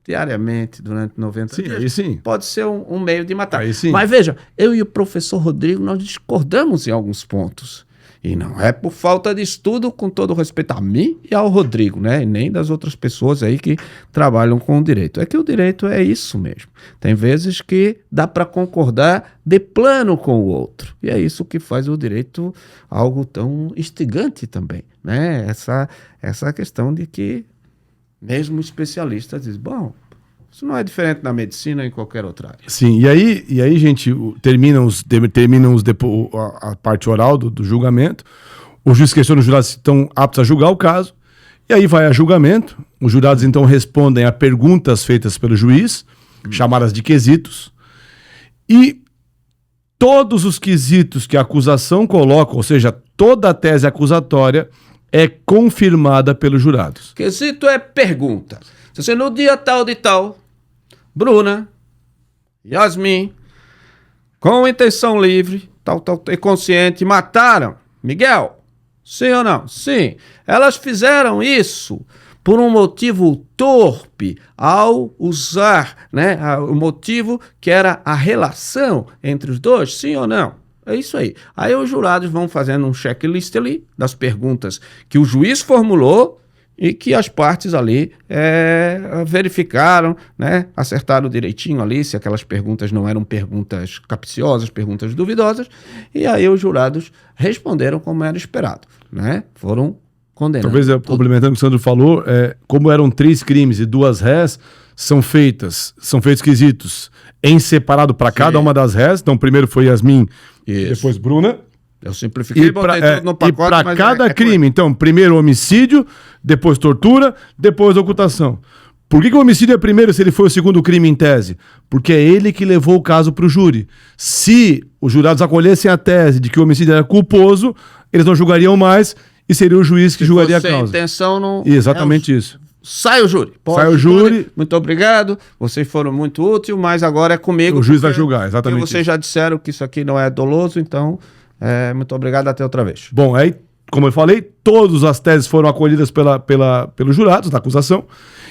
diariamente durante 90 dias, aí sim. Pode ser um meio de matar. Aí sim. Mas veja, eu e o professor Rodrigo, nós discordamos em alguns pontos. E não é por falta de estudo, com todo respeito a mim e ao Rodrigo, né? E nem das outras pessoas aí que trabalham com o direito. É que o direito é isso mesmo. Tem vezes que dá para concordar de plano com o outro. E é isso que faz o direito algo tão instigante também, né? Essa questão de que mesmo especialistas dizem, bom, isso não é diferente na medicina ou em qualquer outra área. Sim, e aí gente, terminam a parte oral do julgamento, o juiz questiona os jurados se estão aptos a julgar o caso, e aí vai a julgamento, os jurados então respondem a perguntas feitas pelo juiz, chamadas de quesitos, e todos os quesitos que a acusação coloca, ou seja, toda a tese acusatória, é confirmada pelos jurados. Quesito é pergunta. Se você no dia tal de tal, Bruna, Yasmin, com intenção livre, tal, e consciente, mataram Miguel? Sim ou não? Sim. Elas fizeram isso por um motivo torpe ao usar, o motivo que era a relação entre os dois? Sim ou não? É isso aí. Aí os jurados vão fazendo um checklist ali das perguntas que o juiz formulou e que as partes ali verificaram, acertaram direitinho ali, se aquelas perguntas não eram perguntas capciosas, perguntas duvidosas, e aí os jurados responderam como era esperado, foram condenados. Talvez, complementando o que o Sandro falou, como eram 3 crimes e 2 rés, são feitos quesitos em separado para cada uma das rés. Então, primeiro foi Yasmin, depois Bruna. Eu simplifiquei e botei tudo no pacote. E para cada crime, então, primeiro homicídio, depois tortura, depois ocultação. Por que o homicídio é primeiro se ele foi o segundo crime em tese? Porque é ele que levou o caso para o júri. Se os jurados acolhessem a tese de que o homicídio era culposo, eles não julgariam mais e seria o juiz que julgaria a causa. Intenção não... Exatamente isso. Sai o júri. Sai o júri. Muito obrigado. Vocês foram muito úteis, mas agora é comigo. O juiz vai julgar, exatamente. Porque vocês já disseram que isso aqui não é doloso, então muito obrigado, até outra vez. Bom, aí, como eu falei, todas as teses foram acolhidas pelos jurados da acusação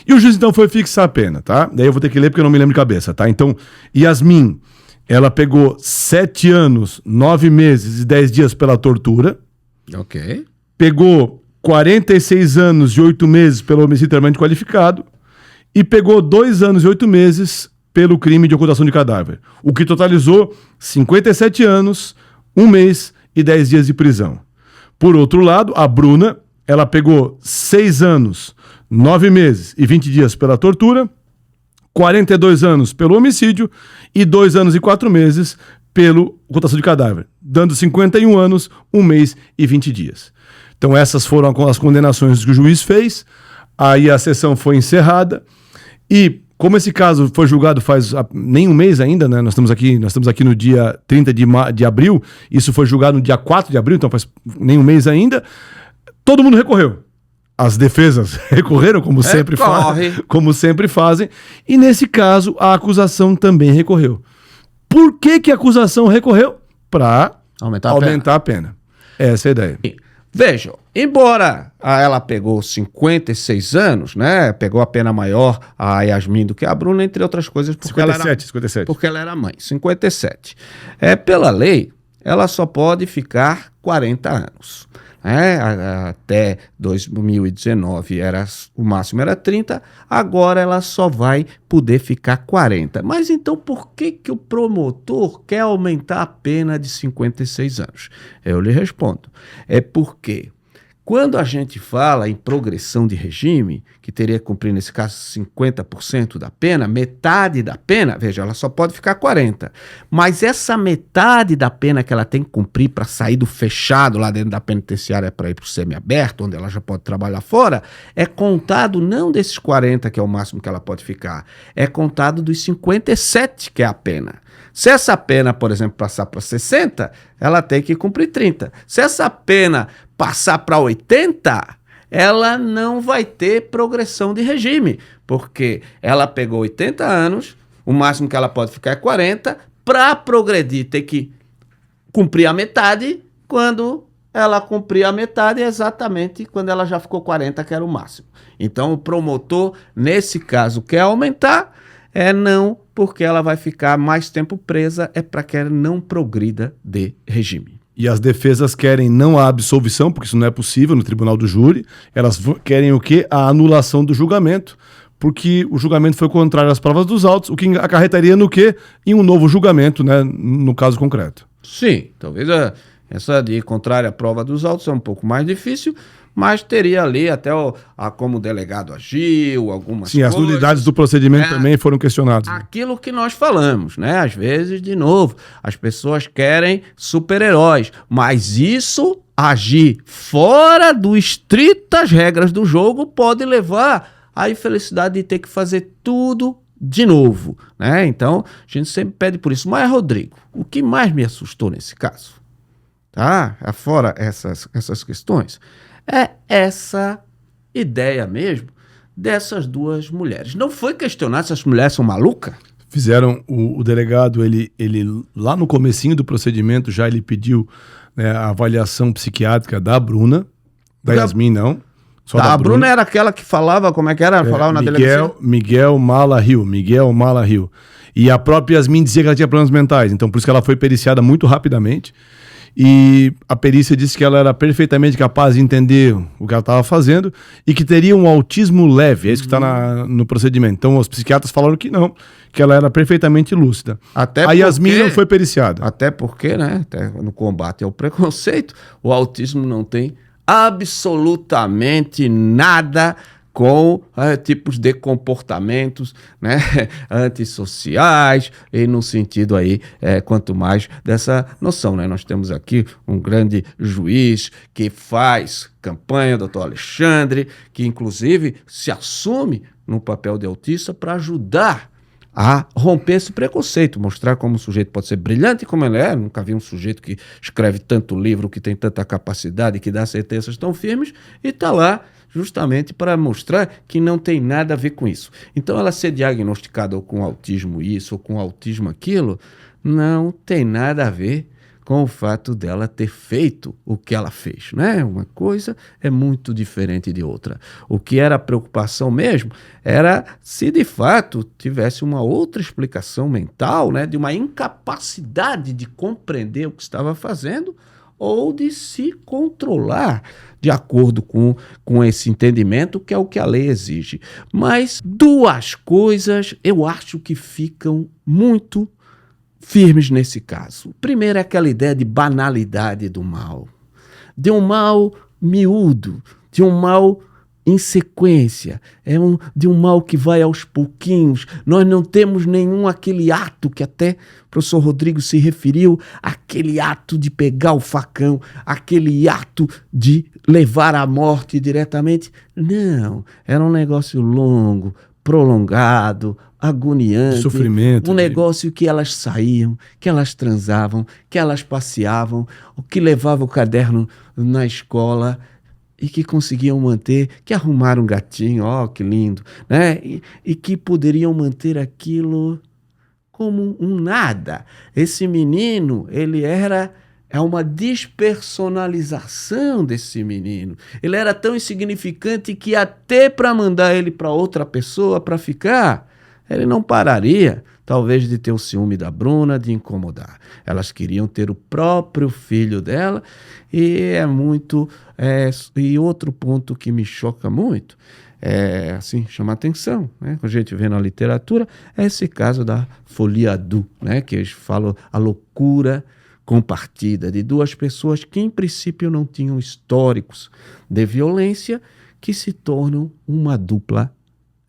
e o juiz então foi fixar a pena, tá? Daí eu vou ter que ler porque eu não me lembro de cabeça, tá? Então, Yasmin, ela pegou 7 anos, 9 meses e 10 dias pela tortura. Ok. Pegou 46 anos e 8 meses pelo homicídio extremamente qualificado e pegou 2 anos e 8 meses pelo crime de ocultação de cadáver, o que totalizou 57 anos, 1 mês e 10 dias de prisão. Por outro lado, a Bruna, ela pegou 6 anos, 9 meses e 20 dias pela tortura, 42 anos pelo homicídio e 2 anos e 4 meses pelo ocultação de cadáver, dando 51 anos, 1 mês e 20 dias. Então essas foram as condenações que o juiz fez, aí a sessão foi encerrada e como esse caso foi julgado faz nem um mês ainda, nós estamos aqui no dia 30 de abril, isso foi julgado no dia 4 de abril, então faz nem um mês ainda, todo mundo recorreu. As defesas recorreram, como sempre fazem, e nesse caso a acusação também recorreu. Por que a acusação recorreu? Para aumentar a pena. Essa é a ideia. Vejam, embora ela pegou 56 anos, né? Pegou a pena maior, a Yasmin, do que a Bruna, entre outras coisas, porque 57. Porque ela era mãe. 57. Pela lei, ela só pode ficar 40 anos. Até 2019 o máximo era 30, agora ela só vai poder ficar 40. Mas então por que o promotor quer aumentar a pena de 56 anos? Eu lhe respondo. É porque quando a gente fala em progressão de regime, que teria que cumprir, nesse caso, 50% da pena, metade da pena, veja, ela só pode ficar 40. Mas essa metade da pena que ela tem que cumprir para sair do fechado lá dentro da penitenciária para ir para o semiaberto, onde ela já pode trabalhar fora, é contado não desses 40, que é o máximo que ela pode ficar, é contado dos 57, que é a pena. Se essa pena, por exemplo, passar para 60, ela tem que cumprir 30. Se essa pena passar para 80, ela não vai ter progressão de regime, porque ela pegou 80 anos, o máximo que ela pode ficar é 40, para progredir tem que cumprir a metade, quando ela cumprir a metade é exatamente quando ela já ficou 40, que era o máximo. Então o promotor, nesse caso, quer aumentar, não porque ela vai ficar mais tempo presa, é para que ela não progrida de regime. E as defesas querem não a absolvição, porque isso não é possível no tribunal do júri, elas querem o quê? A anulação do julgamento, porque o julgamento foi contrário às provas dos autos, o que acarretaria no quê? Em um novo julgamento, né, no caso concreto. Sim, talvez essa de contrária à prova dos autos é um pouco mais difícil, mas teria ali até como o delegado agiu, algumas coisas. Sim, as nulidades do procedimento também foram questionadas. Aquilo que nós falamos, né? Às vezes, de novo, as pessoas querem super-heróis, mas isso, agir fora do estritas regras do jogo, pode levar à infelicidade de ter que fazer tudo de novo, né? Então, a gente sempre pede por isso. Mas, Rodrigo, o que mais me assustou nesse caso, fora essas questões, é essa ideia mesmo dessas duas mulheres. Não foi questionar se as mulheres são malucas? Fizeram, o delegado, ele lá no comecinho do procedimento, já ele pediu, né, a avaliação psiquiátrica da Bruna, da Yasmin não. Só da Bruna era aquela que falava, como é que era? Falava na delegacia? Miguel Mala Rio. E a própria Yasmin dizia que ela tinha problemas mentais, então por isso que ela foi periciada muito rapidamente. E a perícia disse que ela era perfeitamente capaz de entender o que ela estava fazendo e que teria um autismo leve, é isso que está no procedimento. Então os psiquiatras falaram que não, que ela era perfeitamente lúcida. A Yasmin não foi periciada. Até porque, né, no combate ao preconceito, o autismo não tem absolutamente nada com tipos de comportamentos, né, antissociais, e no sentido aí, quanto mais dessa noção, né? Nós temos aqui um grande juiz que faz campanha, doutor Alexandre, que inclusive se assume no papel de autista para ajudar a romper esse preconceito, mostrar como o sujeito pode ser brilhante como ele é. Nunca vi um sujeito que escreve tanto livro, que tem tanta capacidade, que dá sentenças tão firmes, e está lá justamente para mostrar que não tem nada a ver com isso. Então, ela ser diagnosticada com autismo isso ou com autismo aquilo, não tem nada a ver com o fato dela ter feito o que ela fez, né? Uma coisa é muito diferente de outra. O que era preocupação mesmo era se de fato tivesse uma outra explicação mental, né? De uma incapacidade de compreender o que estava fazendo ou de se controlar de acordo com esse entendimento, que é o que a lei exige. Mas duas coisas eu acho que ficam muito firmes nesse caso. Primeiro é aquela ideia de banalidade do mal, de um mal miúdo, de um mal em sequência, de um mal que vai aos pouquinhos. Nós não temos nenhum aquele ato que até o professor Rodrigo se referiu, aquele ato de pegar o facão, aquele ato de levar à morte diretamente. Não, era um negócio longo, prolongado, agoniante, sofrimento, negócio que elas saíam, que elas transavam, que elas passeavam, o que levava o caderno na escola. e que conseguiam manter, que arrumaram um gatinho, ó, que lindo, né? E que poderiam manter aquilo como um nada. Esse menino, é uma despersonalização desse menino. Ele era tão insignificante que até para mandar ele para outra pessoa para ficar, ele não pararia, talvez de ter o ciúme da Bruna, de incomodar. Elas queriam ter o próprio filho dela e e outro ponto que me choca muito, assim, chama atenção, né? Quando a gente vê na literatura, é esse caso da folie à deux, né? Que eles falam a loucura compartida de duas pessoas que em princípio não tinham históricos de violência, que se tornam uma dupla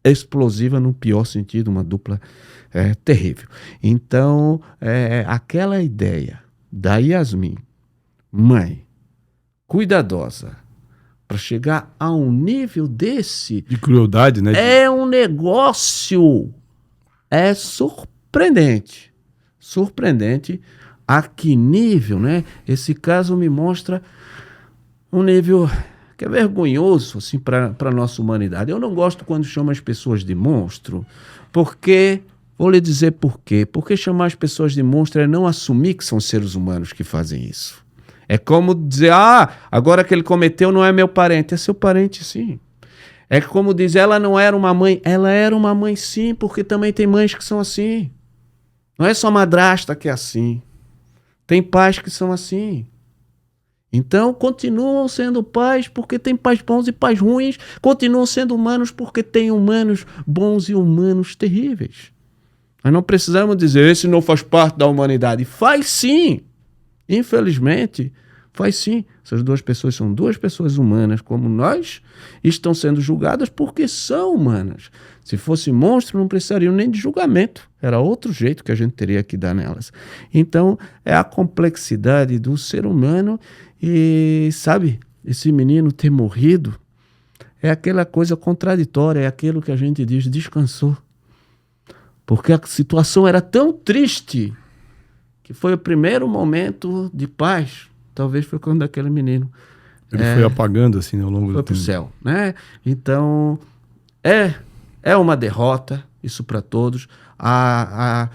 explosiva no pior sentido, uma dupla terrível. Então, aquela ideia da Yasmin, mãe, cuidadosa, para chegar a um nível desse... De crueldade, né? É um negócio... É surpreendente. Surpreendente a que nível, né? Esse caso me mostra um nível que é vergonhoso assim, para a nossa humanidade. Eu não gosto quando chamam as pessoas de monstro, porque... Vou lhe dizer por quê. Porque chamar as pessoas de monstro é não assumir que são seres humanos que fazem isso. É como dizer, agora que ele cometeu não é meu parente. É seu parente, sim. É como dizer, ela não era uma mãe. Ela era uma mãe, sim, porque também tem mães que são assim. Não é só madrasta que é assim. Tem pais que são assim. Então, continuam sendo pais porque tem pais bons e pais ruins. Continuam sendo humanos porque tem humanos bons e humanos terríveis. Nós não precisamos dizer, esse não faz parte da humanidade. Faz sim. Infelizmente, faz sim. Essas duas pessoas são duas pessoas humanas como nós, estão sendo julgadas porque são humanas. Se fosse monstro, não precisariam nem de julgamento. Era outro jeito que a gente teria que dar nelas. Então, é a complexidade do ser humano e, sabe, esse menino ter morrido é aquela coisa contraditória, é aquilo que a gente diz, descansou. Porque a situação era tão triste que foi o primeiro momento de paz. Talvez foi quando aquele menino... Ele foi apagando assim ao longo do tempo. Foi pro céu, né? Então, é uma derrota, isso para todos. A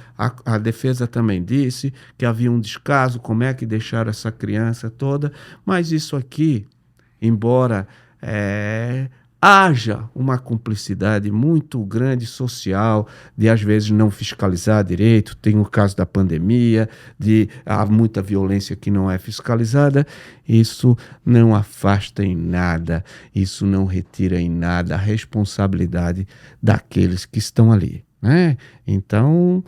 defesa também disse que havia um descaso, como é que deixaram essa criança toda. Mas isso aqui, embora... haja uma cumplicidade muito grande social, de às vezes não fiscalizar direito, tem o caso da pandemia, há muita violência que não é fiscalizada, isso não afasta em nada, isso não retira em nada a responsabilidade daqueles que estão ali, né? Então,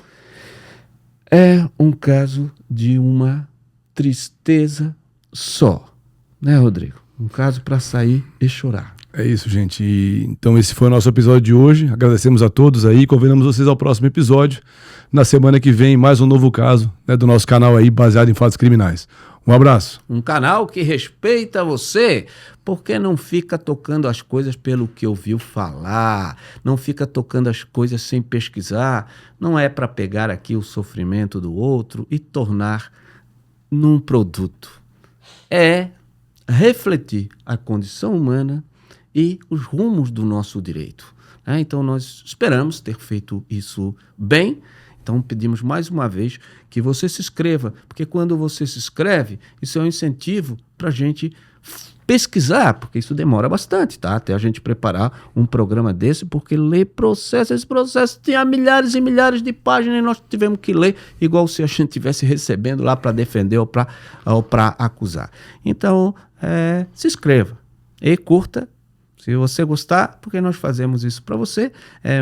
é um caso de uma tristeza só, né, Rodrigo? Um caso para sair e chorar. É isso, gente. Então esse foi o nosso episódio de hoje. Agradecemos a todos aí. Convidamos vocês ao próximo episódio. Na semana que vem, mais um novo caso, né, do nosso canal aí, baseado em fatos criminais. Um abraço. Um canal que respeita você, porque não fica tocando as coisas pelo que ouviu falar, não fica tocando as coisas sem pesquisar. Não é para pegar aqui o sofrimento do outro e tornar num produto. É refletir a condição humana e os rumos do nosso direito. Então nós esperamos ter feito isso bem. Então pedimos mais uma vez que você se inscreva, porque quando você se inscreve, isso é um incentivo para a gente pesquisar, porque isso demora bastante, tá? Até a gente preparar um programa desse, porque ler processo, esse processo tinha milhares e milhares de páginas e nós tivemos que ler igual se a gente estivesse recebendo lá para defender ou para acusar. Então, se inscreva e curta. Se você gostar, porque nós fazemos isso para você.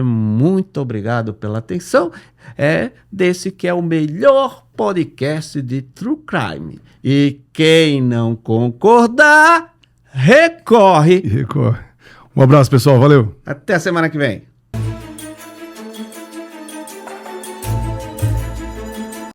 Muito obrigado pela atenção. Desse que é o melhor podcast de True Crime. E quem não concordar, recorre. Recorre. Um abraço, pessoal. Valeu. Até a semana que vem.